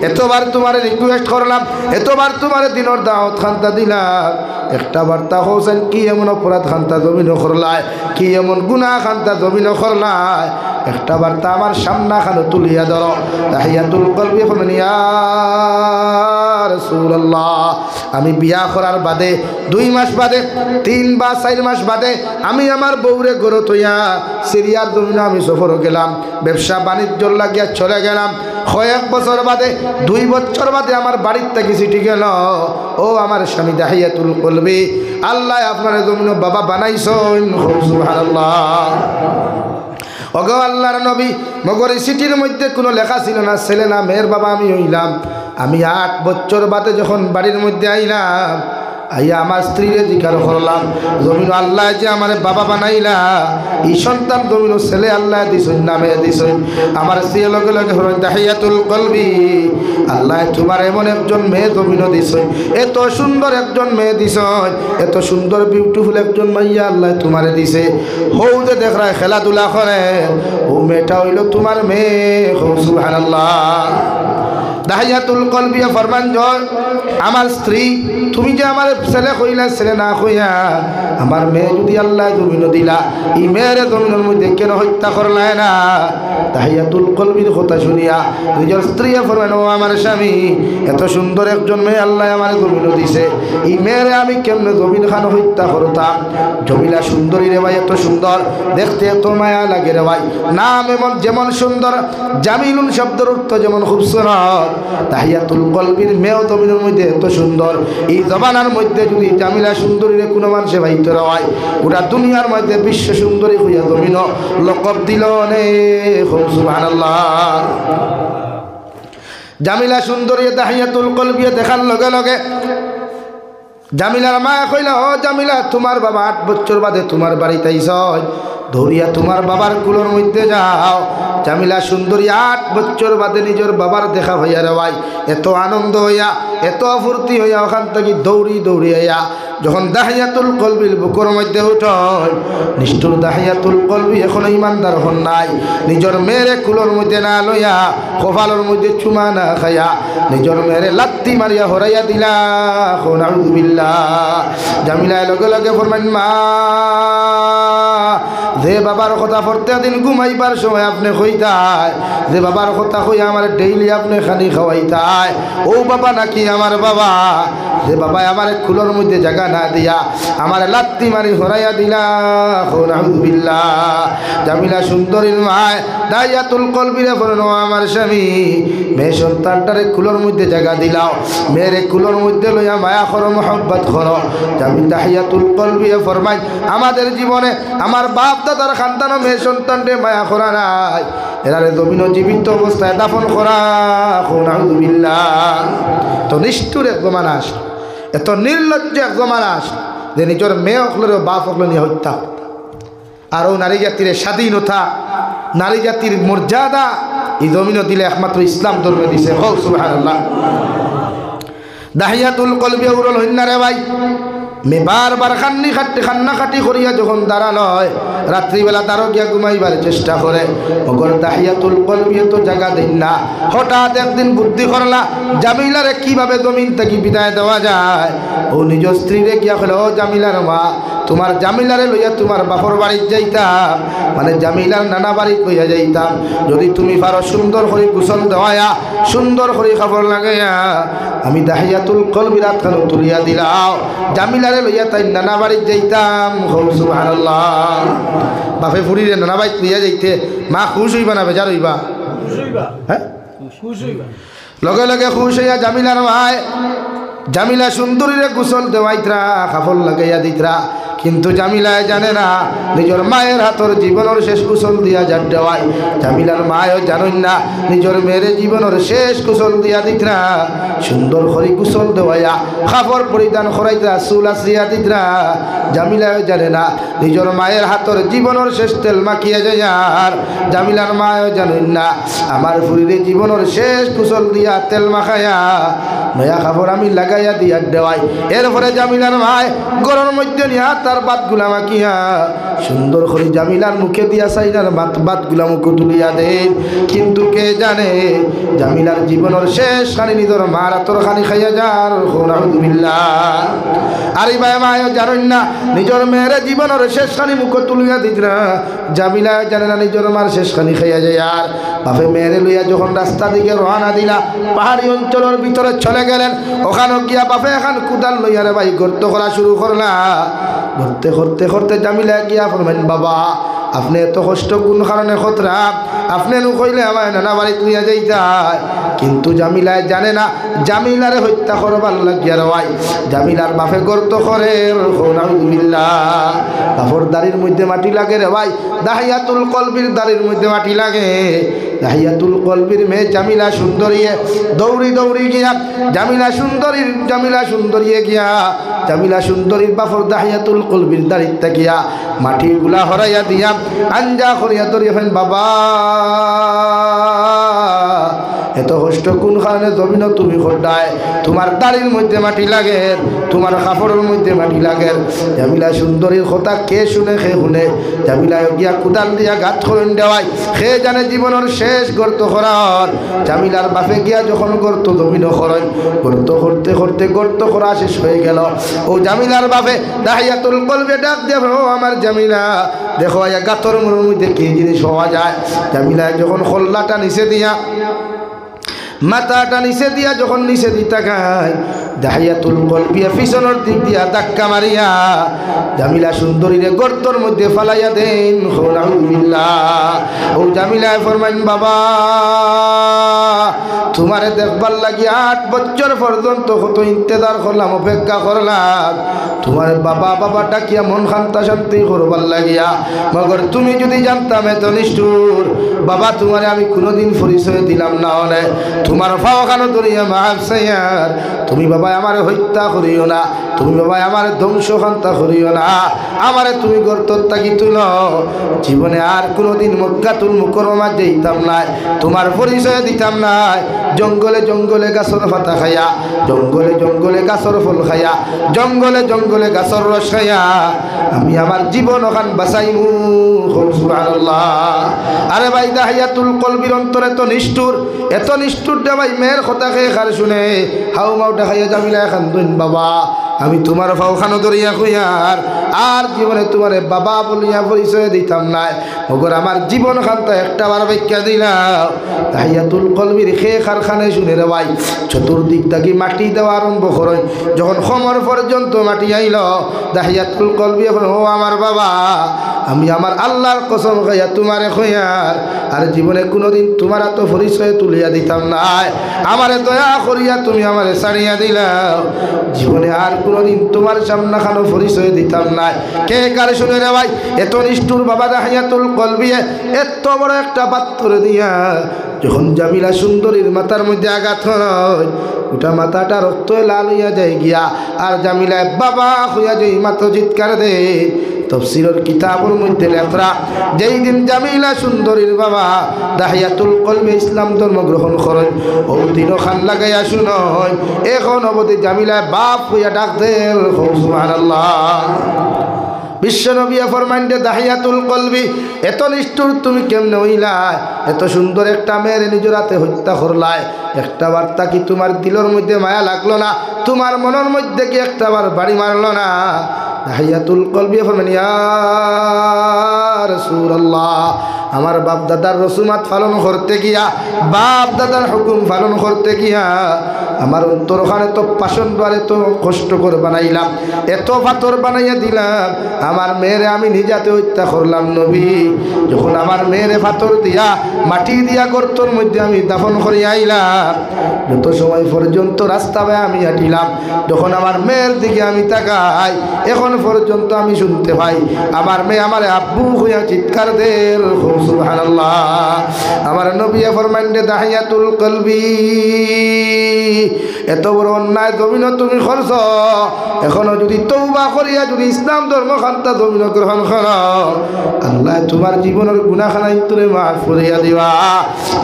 এতবার তোমার রিকোয়েস্ট করলাম এতবার তোমার দিনের দাওয়াত খান্তা দিলাম একটা বার্তা হোসেন কি এমন অপরাধ খান্তা জমিন করলায় কি এমন গুনাহ খান্তা জমিন করলায় একটা বার্তা আমার সামনা খানো তুলিয়া ধরো দাহিয়াতুল কলবি ফরমান ইয়া রাসূলুল্লাহ আমি বিয়া করার বাদে 2 মাস বাদে 3 বা 4 মাস বাদে আমি আমার বউরে গড় তৈয়া সিরিয়ার জমিনে আমি সফর গেলাম ব্যবসা বাণিজ্য লাগিয়া চলে গেলাম কয়েক বছর বাদে 2 বছর বাদে আমার বাড়ির থেকে চিঠি গেল ও আমার স্বামী দাহিয়াতুল কলবি আল্লাহ আপনার জমিনে বাবা বানাইছেন সুবহানাল্লাহ ওগো আল্লাহর নবী, মগর সিটির মধ্যে কোনো লেখা ছিল না ছেলে না মেয়ের বাবা আমি হইলাম। আমি 8 বছর বাদে যখন বাড়ির মধ্যে আইলাম, আইয়া আমার স্ত্রীরে জিজ্ঞাসা করলাম, জমিন আল্লাহ যে আমার বাবা বানাইলা, এই সন্তান জমিন ছেলে আল্লাহ দিছুন নামে দিছুন। আমার স্ত্রী লগে লগে হলেন তাহিয়াতুল কলবি, আল্লাহ তোমার এমন একজন মেয়ে জমিনও দিছুন, এত সুন্দর একজন মেয়ে দিছুন, এত সুন্দর বিউটিফুল একজন মাইয়া আল্লাহ তোমারে দিছে। হৌ যে দেখরা খেলাধুলা করে, ও মেয়েটা হইল তোমার মেয়ে। সুবহানাল্লাহ। দাহিয়াতুল কলবিয়া ফরমান জয়, আমার স্ত্রী তুমি যে আমার ছেলে কইলা ছেলে না কইয়া আমার মেয়ে যদি আল্লাহ জমিন দিলা, এই মেয়ের জমিনের মধ্যে কেন হত্যা করলাই না? দাহিয়াতুল কলবির কথা শুনিয়া নিজের স্ত্রী ফরমান, ও আমার স্বামী, এত সুন্দর একজন মেয়ে আল্লাহ আমার জমিন দিছে, এই মেয়েরে আমি কেমনে জমিন খান হত্যা করতাম? জমিলা সুন্দরী রে ভাই, এত সুন্দর দেখতে, এত মায়া লাগে রে ভাই। নাম এমন যেমন সুন্দর, জামিলুন শব্দের অর্থ যেমন খুবসুরত, তাহিয়াতুল কলবির মেয়েও জমিনের মধ্যে এত সুন্দর। এই জমানার মধ্যে যদি জামিলা সুন্দরীরে কোনো মানুষে ভাইতে হয়, ওটা দুনিয়ার মধ্যে বিশ্ব সুন্দরী হইয়া জমিন লকব দিল নে। সুবহানাল্লাহ। জামিলা সুন্দরী তাহিয়াতুল কলবি দেখার লগে লগে জামিলার মায়া কইলা, ও জামিলা, তোমার বাবা 8 বছর বাদে তোমার বাড়িতে আইসয়, ধরিয়া তোমার বাবার কুলোর মধ্যে যাও। জামিলা সুন্দরী 8 বছর বাদে নিজের বাবার দেখা হইয়া রে ভাই, এত আনন্দ হইয়া, এত ফুর্তি হইয়া ওখান থেকে দৌড়ি দৌড়ি আইয়া যখন দাহিয়াতুল কলবির বুকের মধ্যে উঠল, নিষ্ঠুর দাহিয়াতুল কলবি এখনো ইমানদার হন নাই, নিজের মেয়েরে কুলোর মধ্যে না লইয়া, কপালের মধ্যে চুমা না খাইয়া নিজের মেয়েরে লাত্তি মারিয়া হরাইয়া দিলা। নাউযুবিল্লাহ। জামিলায় লগে লগে ফরমান, মা, যে বাবার কথা পড়তে দিন ঘুমাইবার সময় আপনি কইতায়, যে বাবার কথা কইয়া আমার ডেইলি আপনি খানি খাওয়াইতায়, ও বাবা নাকি আমার বাবা? যে বাবা আমার কুলোর মধ্যে জায়গা না দিয়া আমার লাত্তি মারি হরাইয়া দিলা। নাউযুবিল্লাহ। জামিলা সুন্দরীর মায় দাহিয়াতুল কলবিরে বলেন, ও আমার স্বামী, মেয়ে সন্তানটারে কুলোর মধ্যে জায়গা দিলাও, মেয়েরে কুলোর মধ্যে লইয়া মায়া করো, মহব্বত করো। জামিল দাহিয়াতুল কলবিরে ফরমাই, আমাদের জীবনে আমার বাপ দাদার খানদানো মেয়ে সন্তানরে মায়া করা নাই, এরারে জমিন জীবিত অবস্থায় দাফন করা। নাউযুবিল্লাহ। তো নিষ্ঠুর এক জমানাস, এত নির্লজ্জ এক জমানাস যে নিজের মেয়ে হকলের বাপ হকলে নিয়ে হত্যা। আর ও নারী জাতির স্বাধীনতা, নারী জাতির মর্যাদা এই জমিন দিলে একমাত্র ইসলাম ধর্মে দিছে। হোক সুবহানাল্লাহ। দাহিয়াতুল কলবি উরল হইনারে ভাই, মে বারবার খান্না খাটি করিয়া যখন দাঁড়াল হয়, রাত্রিবেলা তারও গিয়া ঘুমাইবার চেষ্টা করে, মগর দাহিয়াতুল কলবি তো জায়গা দেন না। হঠাৎ একদিন বুদ্ধি করলা, জামিলারে কিভাবে জমিন থেকে বিদায় দেওয়া যায়। ও নিজ স্ত্রীরে গিয়া হলো, ও জামিলার মা, তোমার জামিলারে লইয়া তোমার বাপর বাড়িতে যাইতাম, মানে জামিলার নানা বাড়িত লইয়া যাইতাম, যদি তুমি পারো সুন্দর করে গোসল দেওয়ায়া, সুন্দর করে খবর লাগাইয়া আমি দাহিয়াতুল কলবির হাতখানো তুলিয়া দিলাও, জামিলারে লইয়া তাই নানা বাড়িতে যাইতাম। সুবহানাল্লাহ। বাপে ফুরিরে নানা বাড়িতে লইয়া যাইতে মা খুশ হইবা না বেজার হইবা? হ্যাঁ, লগে লগে খুশ হইয়া জামিলার মায় জামিলা সুন্দরীরে গোসল দেওয়াইতরা, কাপড় লাগাইয়া দিতরা। কিন্তু জামিলায় জানে না নিজের মায়ের হাতর জীবনের শেষ কুশল দিয়া যার দেওয়ায়। জামিলার মায়ও জানেন না নিজের মেয়ের জীবনের শেষ কুশল দিয়া দিতরা, সুন্দর করে কুশল দেওয়াইয়া কাপড় পরিধান করাইতরা, চুল আশ্রিয়া দিতরা। জামিলায় জানে না নিজের মায়ের হাতর জীবনের শেষ তেল মাখিয়া যায়। আর জামিলার মায়ও জানেন না আমার ফুরিরে জীবনের শেষ কুশল দিয়া তেল মাখাইয়া নয়া কাপড় আমি লাগাইয়া দিয়া দেওয়াই। এরপরে জামিলার মায় গরুর মধ্যে নিয়া তার বাতগুলা মাখিয়া সুন্দর করে জামিলার মুখে দিয়া সাইনার বাতগুলা মুখে তুলিয়া দেন। কিন্তু কে জানে জামিলার জীবনের শেষ খানি নিজের মার আতর খানি খাইয়া যার। নাউযুবিল্লাহ। আরে ভাই মায়ও জানেন না নিজের মেয়ের জীবনের শেষ খানি মুখে তুলিয়া দিতরা, জামিলা জানে না নিজের মার শেষ খানি খাইয়া যায়। আর বাপে মেয়েরে লইয়া যখন রাস্তা দিকে রওনা দিলা, পাহাড়ি অঞ্চলের ভিতরে চলে গেলেন। ওখানে গিয়া বাপে এখন কুদাল লইয়া রে ভাই গর্ত করা শুরু করলা। করতে করতে করতে জামিলা গিয়া ফরমেন, বাবা আপনি এত কষ্ট কোন কারণে খতরা? আপনি নু কইলে আমার নানা বাড়িতে লইয়া যাইতাই। কিন্তু জামিলায় জানে না জামিলারে হত্যা করবার লাগিয়া রওয়াই। জামিলার বাপে গর্ত করে। নাউযুবিল্লাহ। বাপর বাপর দাড়ির মধ্যে মাটি লাগে রে ভাই, দাহিয়াতুল কলবির দাড়ির মধ্যে মাটি লাগে। দাহিয়াতুল কলবির মেয়ে জামিলা সুন্দরী দৌড়ি দৌড়ি গিয়া জামিলা সুন্দরী গিয়া জামিলা সুন্দরীর বাপর দাহিয়াতুল কলবির দাড়িতে গিয়া মাটিগুলা হরাইয়া দিয়া আঞ্জা করিয়া ধরিয়া ফেন, বাবা এত কষ্ট কোন কারণে জমিন তুমি খোদায়, তোমার দাড়ির মধ্যে মাটি লাগে, তোমার কাপড়ের মধ্যে মাটি লাগে। জামিলা সুন্দরীর কথা কে শুনে খে শুনে, জামিলা গিয়া কুদাল দিয়া গাত করেন দেওয়াই, সে জানে জীবনের শেষ গর্ত করার। জামিলার বাপে গিয়া যখন গর্ত জমিন করেন, গর্ত করতে করতে গর্ত করা শেষ হয়ে গেল। ও জামিলার বাপে দাহিয়াতুল কলবে ডাক দেব, ও আমার জামিলা দেখো গাতর মধ্যে কি জিনিস হওয়া যায়। জামিলা যখন খোল্লাটা নিচে দিয়া মাথাটা নিচে দিয়া যখন নিচে দিতে গায়, দাহিয়াতুল কলবিয়া পিছনের দিক দিয়া ধাক্কা মারিয়া জামিলা সুন্দরীরে গর্তর মধ্যে ফালাইয়া দেন। ও জামিলা ফরমাইন, বাবা তোমারে দেখবার লাগি 8 বছর পর্যন্ত কত ইন্তজার করলাম, অপেক্ষা করলাম, তোমার বাবা বাবা ডাকিয়া মন শান্তা শান্তি করবার লাগিয়া, মগর তুমি যদি জানতাম এত নিষ্ঠুর বাবা, তোমারে আমি কোনোদিন পরিচয় দিলাম না। অনে তোমার ফাওখানো ধরিয়া মাফ সাইয়ার, তুমি বাবা আমার হত্যা করিও না, তুমি বাবা আমার ধ্বংস শান্তা করিও না, আমারে তুমি গর্তর তাকি তুল, জীবনে আর কোনোদিন মক্কাতুল মুকাররমা যেতাম না, তোমার পরিচয় দিতাম না। জঙ্গলে জঙ্গলে গাছর পাতা খাইয়া, জঙ্গলে জঙ্গলে গাছর ফল খাইয়া, জঙ্গলে জঙ্গলে গাছর রস খাইয়া আমি আমার জীবন ওখান বাঁচাইমু। সুবহানাল্লাহ। আরে ভাই দাহিয়াতুল কলবির অন্তরে এত নিষ্ঠুর দে ভাই, মেয়ের কথা খেয়ে খার শুনে হাউ মাউ দেখাইয়া জামিলা খান দুন, বাবা আমি তোমার ফাওখানো ধরিয়া খুইয়ার আর জীবনে তোমারে বাবা বলিয়া পরিচয় দিতাম না, ওগর আমার জীবন খানটা একটা বার ব্যাখ্যা দিলাম। দাহিয়াতুল কলবির খেয়ে খারখানে শুনে রে ভাই চতুর্দিক থাকি মাটি দেওয়া আরম্ভ করেন। যখন সমর পর্যন্ত মাটি আইল, দাহিয়াতুল কলবি এখন, ও আমার বাবা আমি আমার আল্লাহর কসম খাইয়া তোমারে খুইয়ার আর জীবনে কোনোদিন তোমার এত পরিচয় তুলিয়া দিতাম না, আমারে দয়া করিয়া তুমি আমারে ছাড়িয়া দিলাম, জীবনে আর কোনোদিন তোমার সামনে খানো পরিচয় দিতাম না। কে কার শুনে রে ভাই এত নিষ্ঠুর বাবা দাহিয়াতুল কলবি এত বড় একটা পাত্র দিয়া যখন জামিলা সুন্দরীর মাথার মধ্যে আঘাত হয়, ওটা মাথাটা রক্ত লাল হইয়া যায় গিয়া আর জামিলায় বাবা হইয়া যাই মাথা চিৎকার দে। তফসিরের কিতাবের মধ্যে লেখা, যেই দিন জামিলা সুন্দরীর বাবা দাহিয়াতুল কলবি ইসলাম ধর্ম গ্রহণ করেন, ও দিনও খান লাগাইয়া শুনয় এখন অবধি জামিলায় বাপ হইয়া ডাক দেন। সুবহানাল্লাহ। বিশ্বনবী ফরমান দে দাহিয়াতুল কলবি এত নিষ্ঠুর তুমি কেমনে হইলাই, এত সুন্দর একটা মেয়ের নিজের হাতে হত্যা করলাই, একটা বার্তা কি তোমার দিলের মধ্যে মায়া লাগলো না, তোমার মনের মধ্যে কি একটা বার বাড়ি মারলো না? দাহিয়াতুল কলবি ফরমান, ইয়া রাসূলুল্লাহ আমার বাপ দাদার রসুমাত পালন করতে গিয়া, বাপ দাদার হুকুম পালন করতে গিয়া আমার অন্তরখানে তো পাষণ দ্বারে তো কষ্ট করে বানাইলাম, এত পাথর বানাইয়া দিলাম, আমার মেয়েরে আমি নিজাতে হত্যা করলাম। নবী যখন আমার মেয়েরে পাথর দিয়া মাটি দিয়া গর্তর মধ্যে আমি দাফন করিয়া আইলাম, যত সময় পর্যন্ত রাস্তা ভাই আমি হাঁটিলাম, যখন আমার মেয়ের দিকে আমি তাকাই এখন পর্যন্ত আমি শুনতে পাই আমার মেয়ে আমার আব্বু হইয়া চিৎকার দেন। সুবহানাল্লাহ। আমার নবী ফরমান দে দাহিয়াতুল কলবি এত বড় অন্যায় জমিন তুমি করছ, এখনো যদি তওবা করিয়া যদি ইসলাম ধর্ম খান্তা জমিন গ্রহণ কর, আল্লাহ তোমার জীবনের গুনাহখানাই তুমি মাফ করিয়া দিবা।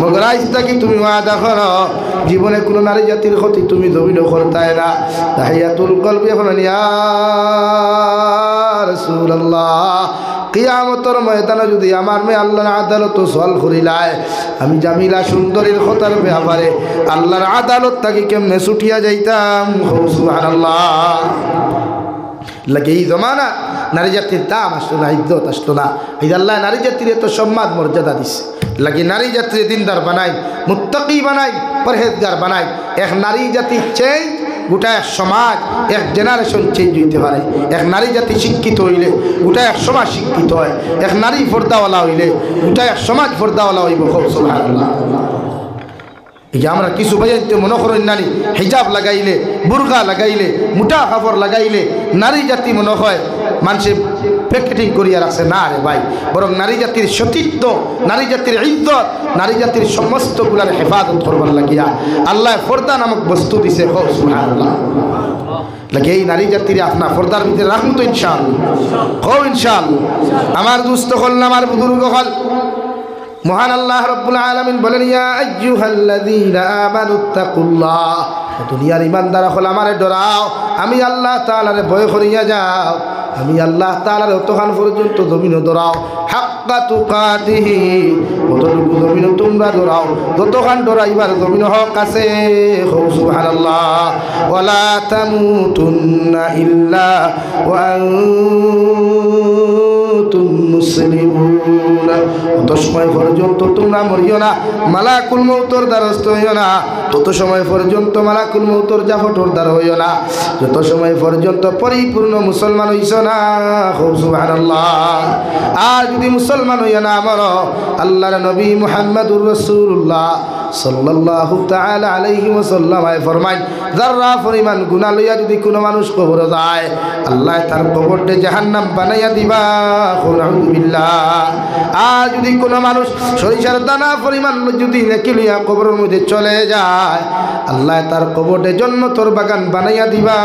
মগর আজ থাকি তুমি ওয়াদা কর জীবনে কোনো নারী জাতির ক্ষতি তুমি জমিন করতাই না। দাহিয়াতুল কলবি ফরমান, ইয়া রাসূলুল্লাহ কিয়ামতের ময়দানে যদি আমার মেয়ে আল্লাহর আদালত সওয়াল করিলায়, আমি জামিলা সুন্দরীর কথার ব্যাপারে আল্লাহর আদালত তাকে কেমনে ছুটিয়া যাইতাম। সুবহানাল্লাহ। লাগে এই জমানা নারী জাতির দাম আসলো না, ইজ্জত আসলো না, এই আল্লাহ নারী জাতির এত সম্মান মর্যাদা দিছে। লাগে নারী জাতির দিনদার বানাই, মুত্তাকি বানাই, পরহেজগার বানাই। এক নারী জাতির চেঞ্জ গোটা এক সমাজ, এক জেনারেশন চেঞ্জ হইতে পারে। এক নারী জাতি শিক্ষিত হইলে গোটা এক সমাজ শিক্ষিত হয়, এক নারী পর্দাওয়ালা হইলে গোটা এক সমাজ পর্দাওয়ালা হইব। সুবহানাল্লাহ। এই যে আমরা কিছু ভাইয়াতে মনে করেন নানি হিজাব লাগাইলে বুরকা লাগাইলে মোটা কাপড় লাগাইলে নারী জাতি মনে হয় মানুষে প্যাকেটিং করিয়া রাখছে। না রে ভাই, বরং নারী জাতির সতীত্ব, নারী জাতির ইজ্জত, নারী জাতির সমস্ত গুলার হেফাজত করবার লাগিয়া আল্লাহ পর্দা নামক বস্তু দিছে। সুবহানাল্লাহ। লাগে এই নারী জাতির আপনার পর্দার ভিতরে রাখুন তো ইনশাআল্লাহ। হও ইনশাআল্লাহ। আমার দুস্থ হল, আমার বুজুর্গ হল, মহান আল্লাহ রাব্বুল আলামিন বলেন, ইয়া আইয়ুহাল্লাযীনা আমানুত্তাকুল্লাহ, দুনিয়ার ইমানদার হল আমারে ডরাও, আমি আল্লাহ তাআলারে ভয় করিয়া যাও, আমি আল্লাহ তাআলার অতখান পর্যন্ত জমিনও ডরাও, হাক্কা তুকাতিহি, অতটুকু জমিনও তোমরা ডরাও যতখান ডরাইবার জমিন হক আছে। সুবহানাল্লাহ। ওয়ালা তামুতুন্না ইল্লা ওয়া আনতুম মুসলিমুন, তত সময় পর্যন্ত তোমরা মরিও না, মালাকুল মউতর দ্বারস্থ হইও না, তত সময় পর্যন্ত মালাকুল মউতর জাফটর দ্বার হইও না, যত সময় পর্যন্ত পরিপূর্ণ মুসলমান হইছ না। সুবহানাল্লাহ। আর যদি মুসলমান হইয়া না আমরো, আল্লাহর নবী মুহাম্মদুর রাসূলুল্লাহ সাল্লাল্লাহু তাআলা আলাইহি ওয়াসাল্লাম ফরমায়, যারা পরিমাণ গুনাহ লইয়া যদি কোনো মানুষ কবরে যায়, আল্লাহ তার কবরটা জাহান্নাম বানাইয়া দিবা। আলহামদুলিল্লাহ। আর যদি কোনো মানুষ সরিষার দানা পরিমাণ যদি নেকি লইয়া কবরের মধ্যে চলে যায়, আল্লাহ তার কবরটা জান্নাতের বাগান বানাইয়া দিবা।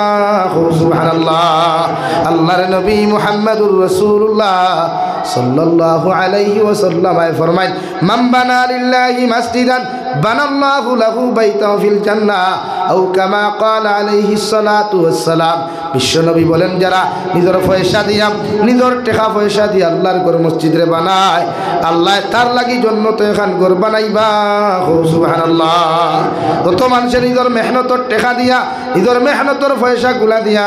সুবহানাল্লাহ। আল্লাহর নবী মুহাম্মদুর রাসূলুল্লাহ সাল্লাল্লাহু আলাইহি ওয়াসাল্লাম ফরমায়, মান বানা লিল্লাহি মাসজিদান বানাল্লাহু লাহু বাইতাও ফিল জান্নাহ, আও কামা ক্বালা আলাইহিস সালাতু ওয়াস সালাম। বিশ্বনবী বলেন, যারা নিজের পয়সা দিয়া, নিজের টাকা পয়সা দিয়ে আল্লাহর ঘর মসজিদ রে বানায়, আল্লাহ তার লাগি জান্নাতে এখান ঘর বানাইবা। সুবহানাল্লাহ। যত মানুষের নিজের মেহনতর টাকা দিয়া, নিজের মেহনতর পয়সা গুলা দিয়া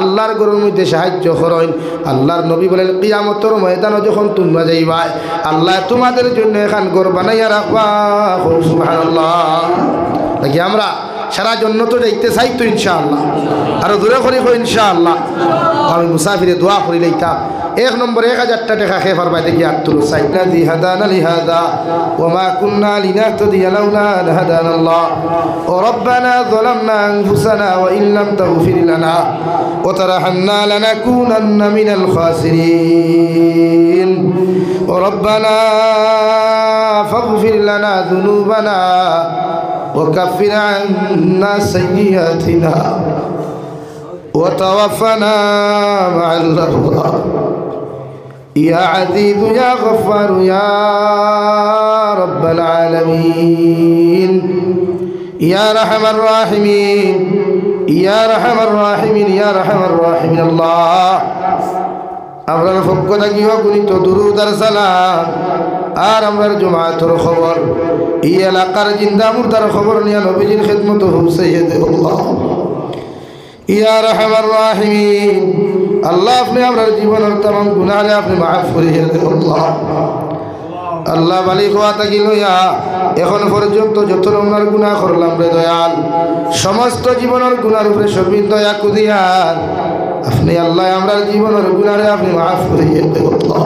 আল্লাহর ঘরের মধ্যে সাহায্য করেন, আল্লাহর নবী বলেন, কিয়ামতের ময়দানে যখন তোমরা যাইবা, আল্লাহ তোমাদের জন্য এখান ঘর বানাইয়া রাখবা। সুবহানাল্লাহ। দেখি আমরা সারা জন্য তো যাইতে চাই তো ইনশাআল্লাহ, আরো দূরে করি কই ইনশাআল্লাহ। আমি মুসাফিরে দোয়া করি লইতাম, এক নম্বরে 1000টা টাকা খেয়ে পারবাই দেখি আত্মুল সাইদনাদি হাদানা লিহাদা ওয়া মা কুননা লিনাহতাদিয়া লাউলা আন হাদানাল্লাহ ওয়া রাব্বানা যালামনা আনফুসানা ওয়া ইন লাম তাগফির লানা ওয়া তারহামনা লানাকুনান্না মিনাল খাসিরিন ওয়া রাব্বানা ফাগফির লানা যুনুবানা ওয়া কাফির আন্না সাইয়্যাতিনা ওয়া তাওয়াফানা মা'আল আবরার। يا عزيز يا غفار يا رب العالمين يا رحم الراحمين يا رحم الراحمين يا رحم الراحمين الله আমরার পক্ষ থেকে অগণিত দুরূদ আর সালাম আর আমরার জুমাতের খবর, এই এলাকার জিন্দা মুর্দার খবর নিয়ে নবীজির খিদমত হুসাইয়ে আল্লাহ। ইয়া রাহমার রাহিমিন, আল্লাহ আপনি আমরার জীবনের तमाम গুনাহ আপনি মাফ করিয়ে দেন আল্লাহ। আল্লাহ বালি খোয়া থাকি লইয়া এখন পর্যন্ত যত রকমের গুনাহ করলাম রে দয়াল, সমস্ত জীবনের গুনার উপরে সবিন দয়া কুদিয়ার আপনি আল্লাহ আমরার জীবনের গুনাহে আপনি মাফ করিয়ে দেন আল্লাহ।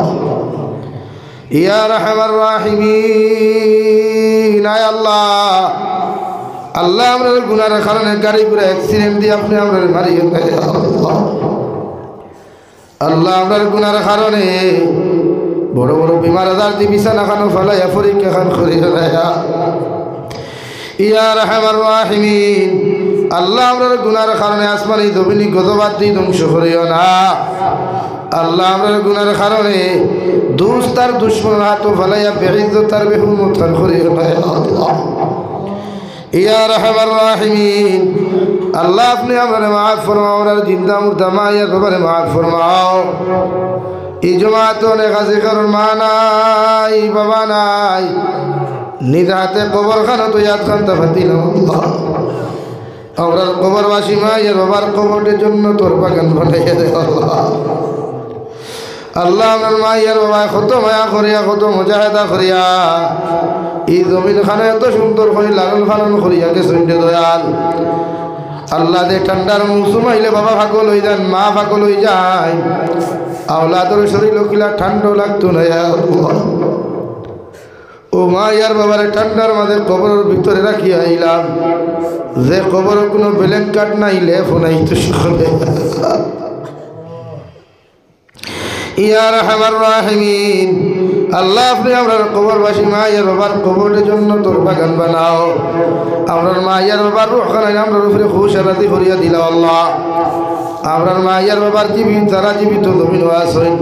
ইয়া রাহমার রাহিমিন, আয় আল্লাহ আল্লাহ আমরা গুনার কারণে গাড়ি করে অ্যাক্সিডেন্ট দিয়ে আপনি আমরা মারিয়ে দেন আল্লাহ। আল্লাহ আমরা গুনার কারণে বড় বড় বিমার আজার দিয়ে বিছানা খানো ফেলাইয়া পরীক্ষা খান করিয়া দেয়া। ইয়া রাহমার রাহিমিন, আল্লাহ আমরা গুনার কারণে আসমানি জমিনি গজবাদ দিয়ে ধ্বংস করিও না। আল্লাহ আমরা গুনার কারণে দুস্তার দুশ্মন হাত ফেলাইয়া বেইজ্জতার বেহুরমত খান করিও না আল্লাহ। ইয়া রাহমার রাহিমিন, আল্লাহ আপনি আমারে মাফ ফরমাও, আর জিন্দা মুর্দা মায়ের বাবারে মাফ ফরমাও। এই জমাতে অনেক আছে কারণ মা নাই বাবা নাই, নিজ হাতে কবর খানো তো ইয়াদ খানটা ফাতিলাম আল্লাহ। আমরা কবরবাসী মায়ের বাবার কবরের জন্য তোর বাগান বানাইয়া দে আল্লাহ। আল্লাহ আমার মায়ের বাবা কত মায়া করিয়া কত মুজাহিদা করিয়া এই জমিন খানে এত সুন্দর করে লালন ফালন করিয়া গেছেন দয়াল। আল্লাহ দে ঠান্ডার মৌসুম আইলে বাবা ফাঁকল হয়ে যান, মা ফাঁকল হয়ে যায়, আওলাদর শরীর কিলা ঠান্ডা লাগতো না। ও মায়ার বাবার ঠান্ডার মাঝে কবরের ভিতরে রাখিয়া আইলাম, যে কবর কোনো ব্ল্যাঙ্কেট নাই, লেপ নাই, তো সকলে ইয়া রাহমার রাহিমিন। আল্লাহ আপনি আমরার কবরবাসী মায়ের বাবার কবরের জন্য তোর বাগান বানাও। আমরার মায়ের বাবার রুহখানায় আমরার উপরে খুশ রাজি করিয়া দিলাম আল্লাহ। আমরার মায়ের বাবার জীবিত যারা জীবিত জমিন আছেন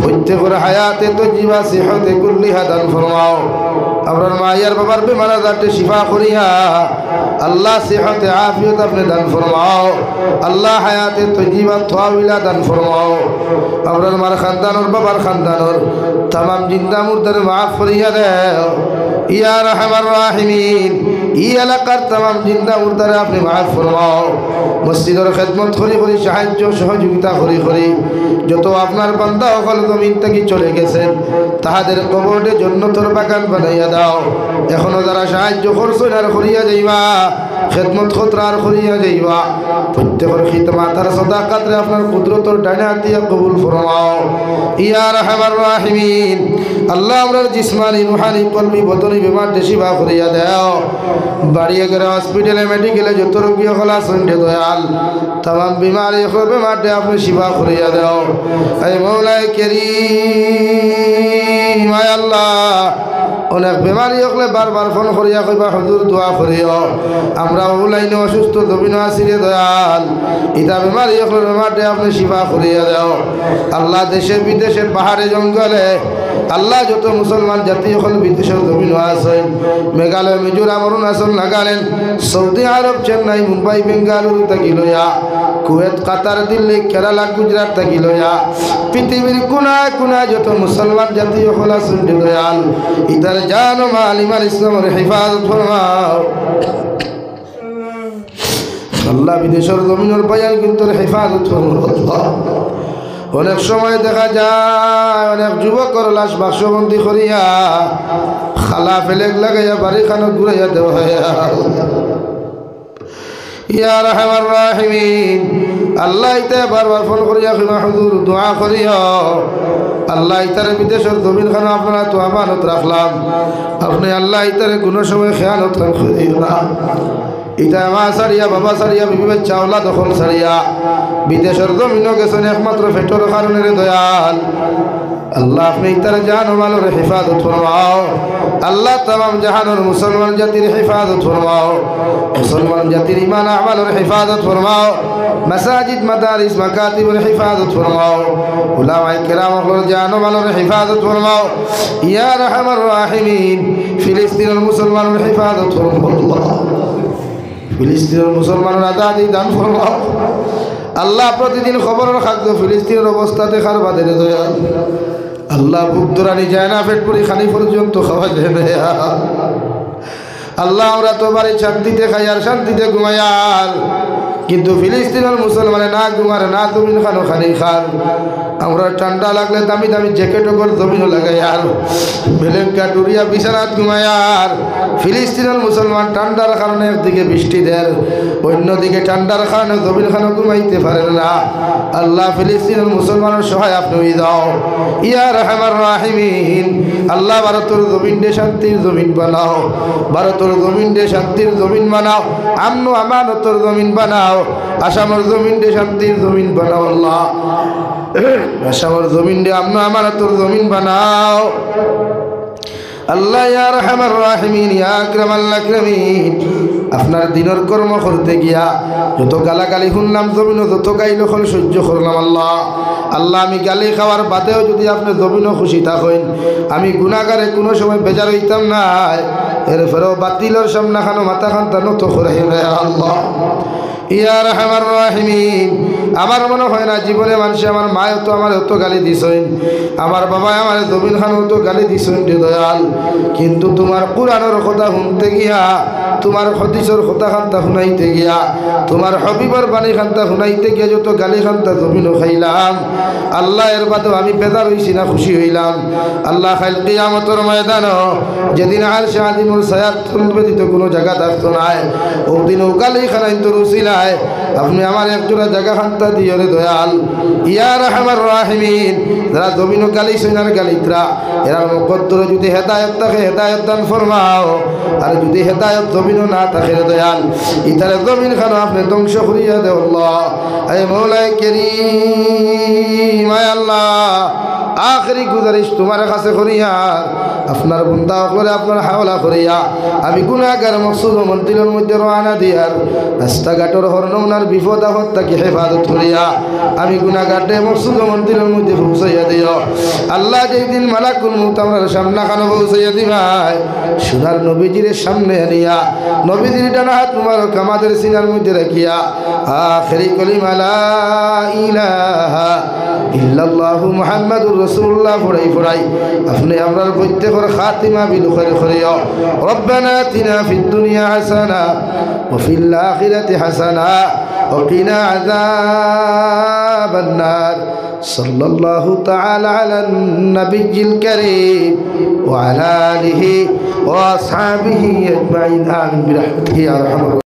প্রত্যেকের হায়াতে তো জীবা সেহতে কুল্লিহা দান ফরমাও। আমরার মায়ের বাবার বেমার আজারতে শিফা করিয়া আল্লাহ সেহতে আফিয়ত আপনি দান ফরমাও। আল্লাহ হায়াতে তো জীবা থাবিলা দান ফরমাও। আমরার মার খানদানোর বাবার খানদানোর তামাম জিন্দা মুর্দারে মাফ করিয়া দেও ইয়া রাহমার রাহিমিন। এই এলাকার তামাম জিন্দা মুর্দারে আপনি মাফ ফরমাও। মসজিদের খেদমত করি করি সাহায্য সহযোগিতা করি করি যত আপনার বান্দা সকল জমিন থেকে চলে গেছেন তাহাদের কবরের জন্য তোর বাগান বানাইয়া দাও। এখনো যারা সাহায্য করছেন আর করিয়া যাইবা, খেদমত খতরার করিয়া যাইবা, প্রত্যেকের খিদমাত আর সাদাকাতরে আপনার কুদরতর ডাইনে হাত দিয়া কবুল ফরমাও ইয়া রাহমার রাহিমিন। আল্লাহ আমরার জিসমানি রুহানি কলবি বদনি বিমার শিফা করিয়া দাও। বাড়িয়ে গেলে হসপিটালে মেডিকেলে যত রোগী হল আছেন দয়াল তাম বিমারি বেমারটা আপনি শিফা করিয়া দাও। এই মৌলাই কারীম আয় আল্লাহ অনেক বেমারি হলে বারবার ফোন করিয়া কইবা হুজুর দোয়া করিও। আমরা ওলাইনে অসুস্থ জমিন আসিরে দয়াল ইটা বেমারি হলে বেমারটা আপনি শিফা করিয়া দাও। আল্লাহ দেশে বিদেশে পাহাড়ে জঙ্গলে আল্লাহ যত মুসলমান জাতি হল বিদেশের জমিন আছেন মেঘালয় মিজোরাম অরুণাচল নাগাল্যান্ড সৌদি আরব চেন্নাই মুম্বাই বেঙ্গালুরু থাকি লইয়া কুয়েত কাতার দিল্লি কেরালা গুজরাট থাকি লইয়া পৃথিবীর কোনায় কোনায় যত মুসলমান জাতি হল আছেন দয়াল ইতার জান মাল ইমান ইসলামের হেফাজত ফরমাও। আল্লাহ বিদেশের জমিনের বায়ান কিন্তু হেফাজত ফরমাও। অনেক সময় দেখা যায় অনেক যুবকর লাশ বাক্সবন্দি করিয়া খালা ফেলেক লাগাইয়া বাড়ি খানো ঘুরাইয়া দেওয়া হয় ইয়া রাহমার রাহিমিন। আল্লাহ ইতে বারবার ফোন করিয়া কিমা হুজুর দোয়া করিও। আল্লাহ ইতারে বিদেশের জমিন খানো আপনারা তো আমানত রাখলাম, আপনি আল্লাহ ইতারে কোনো সময় খেয়ানত করিও না। ইটা মা সারিয়া বাবা সারিয়া বিবি বাচ্চা ওলা দখল সারিয়া বিদেশের জমিনও গেছেন একমাত্র ফেটোর কারণে দয়াল আল্লাহ আপনি ইতারে জান মালের হেফাজত ফরমাও। আল্লাহ তামাম জাহানের মুসলমান জাতির হেফাজত ফরমাও। মুসলমান জাতির ইমান আমালের হেফাজত ফরমাও। মাসাজিদ মাদারিস মাকাতিবের হেফাজত ফরমাও। উলামায়ে কেরাম হল জান মালের হেফাজত ফরমাও ইয়া রাহমার রাহিমিন। ফিলিস্তিনের মুসলমানের হেফাজত ফরমাও। ফিলিস্তিনের মুসলমানের আজাদি দান ফরমাও। আল্লাহ প্রতিদিন খবরের খাদ্য ফিলিস্তিনের অবস্থা দেখার বাদে দয়াল আল্লাহ বুক দোরানি যায় না, পেট পুরি খানি পর্যন্ত খাওয়া যায় না। আল্লাহ আমরা তো বাড়ি শান্তিতে খাই আর শান্তিতে ঘুমাই আর কিন্তু ফিলিস্তিনের মুসলমানে না ঘুমারে না জমিন খানো খানি খান। আমরা ঠান্ডা লাগলে দামি দামি জ্যাকেট ওপর জমিনও লাগাই আর বেলেঙ্কা ডুরিয়া বিছানাত ঘুমাই আর ফিলিস্তিনের মুসলমান ঠান্ডার কারণে একদিকে বৃষ্টি দেয় অন্যদিকে ঠান্ডার কারণে জমিন খানো ঘুমাইতে পারেন না। আল্লাহ ফিলিস্তিনের মুসলমানের সহায় আপনি দাও ইয়া রাহমার রাহিমিন। আল্লাহ ভারতের জমিন দে শান্তির জমিন বানাও, ভারতের জমিন দে শান্তির জমিন বানাও, আমন আমানতর জমিন বানাও, আসামের জমিন দে শান্তির জমিন বানাও। আল্লাহ আসামের জমিন দে আমন আমানতর জমিন বানাও। আল্লাহ ইয়া রাহমার রাহিমিন ইয়া আকরামাল আকরামিন। আপনার দিনের কর্ম করতে গিয়া যত গালাগালি শুনলাম জমিনও যত গাইল হল সহ্য করলাম। আল্লাহ আল্লাহ আমি গালি খাওয়ার বাদেও যদি আপনি জমিনও খুশি থাকেন আমি গুনাহগারে কোনো সময় বেজার হইতাম না। এরপরেও বাতিলের সামনা খানো মাথা খান তা নত করে আল্লাহ ইয়া রাহমার রাহিমিন। আমার মনে হয় না জীবনে মানুষ আমার মায়ও তো আমার অত গালি দিছেন, আমার বাবা আমার জমিন খানও তো গালি দিছেন দয়াল, কিন্তু তোমার কোরআনের কথা শুনতে গিয়া তোমার হদিসের কথা খান্তা শুনাইতে গিয়া তোমার হবিবর বাণী খান্তা শুনাইতে গিয়া যত গালি খান্তা জমিনও খাইলাম আল্লাহ এর বাদেও আমি বেজার হইছি না খুশি হইলাম। আল্লাহ খাইল কিয়ামতের ময়দানও যেদিন আরশে আজিমুল ছায়াত ব্যতীত কোনো জায়গা থাকতো নাই ওদিন ও গালি খানাইতো রুসিলায় আপনি আমার একজোড়া জায়গা খান্তা করে দিও রে দয়াল ইয়া রাহমার রাহিমিন যারা জমিন গালি সোনার গালিত্রা এরা মুকদ্দর যদি হেদায়েত থাকে হেদায়েত দান ফরমাও আর যদি হেদায়েত জমিন না থাকে রে দয়াল ইতারে জমিন খানো আপনি ধ্বংস করিয়া দেও আল্লাহ এ মওলাই কারীম আয় আল্লাহ আখরি গুজারিশ তোমার কাছে করিয়া আপনার বন্দা করে আপনার হাওলা করিয়া আমি গুনাহগার মকসুদ মন্দিরের মধ্যে রওনা দিয়ার রাস্তাঘাটের হরনৌনার বিপদ আপদ থেকে হেফাজত করিয়া আমি গুনাহগারটে মকসুদ মন্দিরের মধ্যে পৌঁছাইয়া দিও আল্লাহ যেই দিন মালাকুল মউত আমার সামনে খানো পৌঁছাইয়া দিবাই সোনার নবীজির সামনে আনিয়া নবীজির ডানা হাত মুবারক আমাদের সিনার মধ্যে রাখিয়া আখরি কলিমা লা ইলাহা ইল্লাল্লাহু মুহাম্মাদুর রাসূলুল্লাহ পড়াই পড়াই আপনি আমরার প্রত্যেকের খাতিমা বিল খায়র করিও রব্বানা আতিনা ফিদ দুনিয়া হাসানা ওয়া ফিল আখিরাতি হাসানা ওয়া কিনা আযাবান নার সাল্লাল্লাহু তাআলা আলান নাবিয়্যিল কারীম ওয়া আলা আলিহি ওয়া আসহাবিহি আজমাইন আমিন বিরহমাতিহি ইয়া আরহামার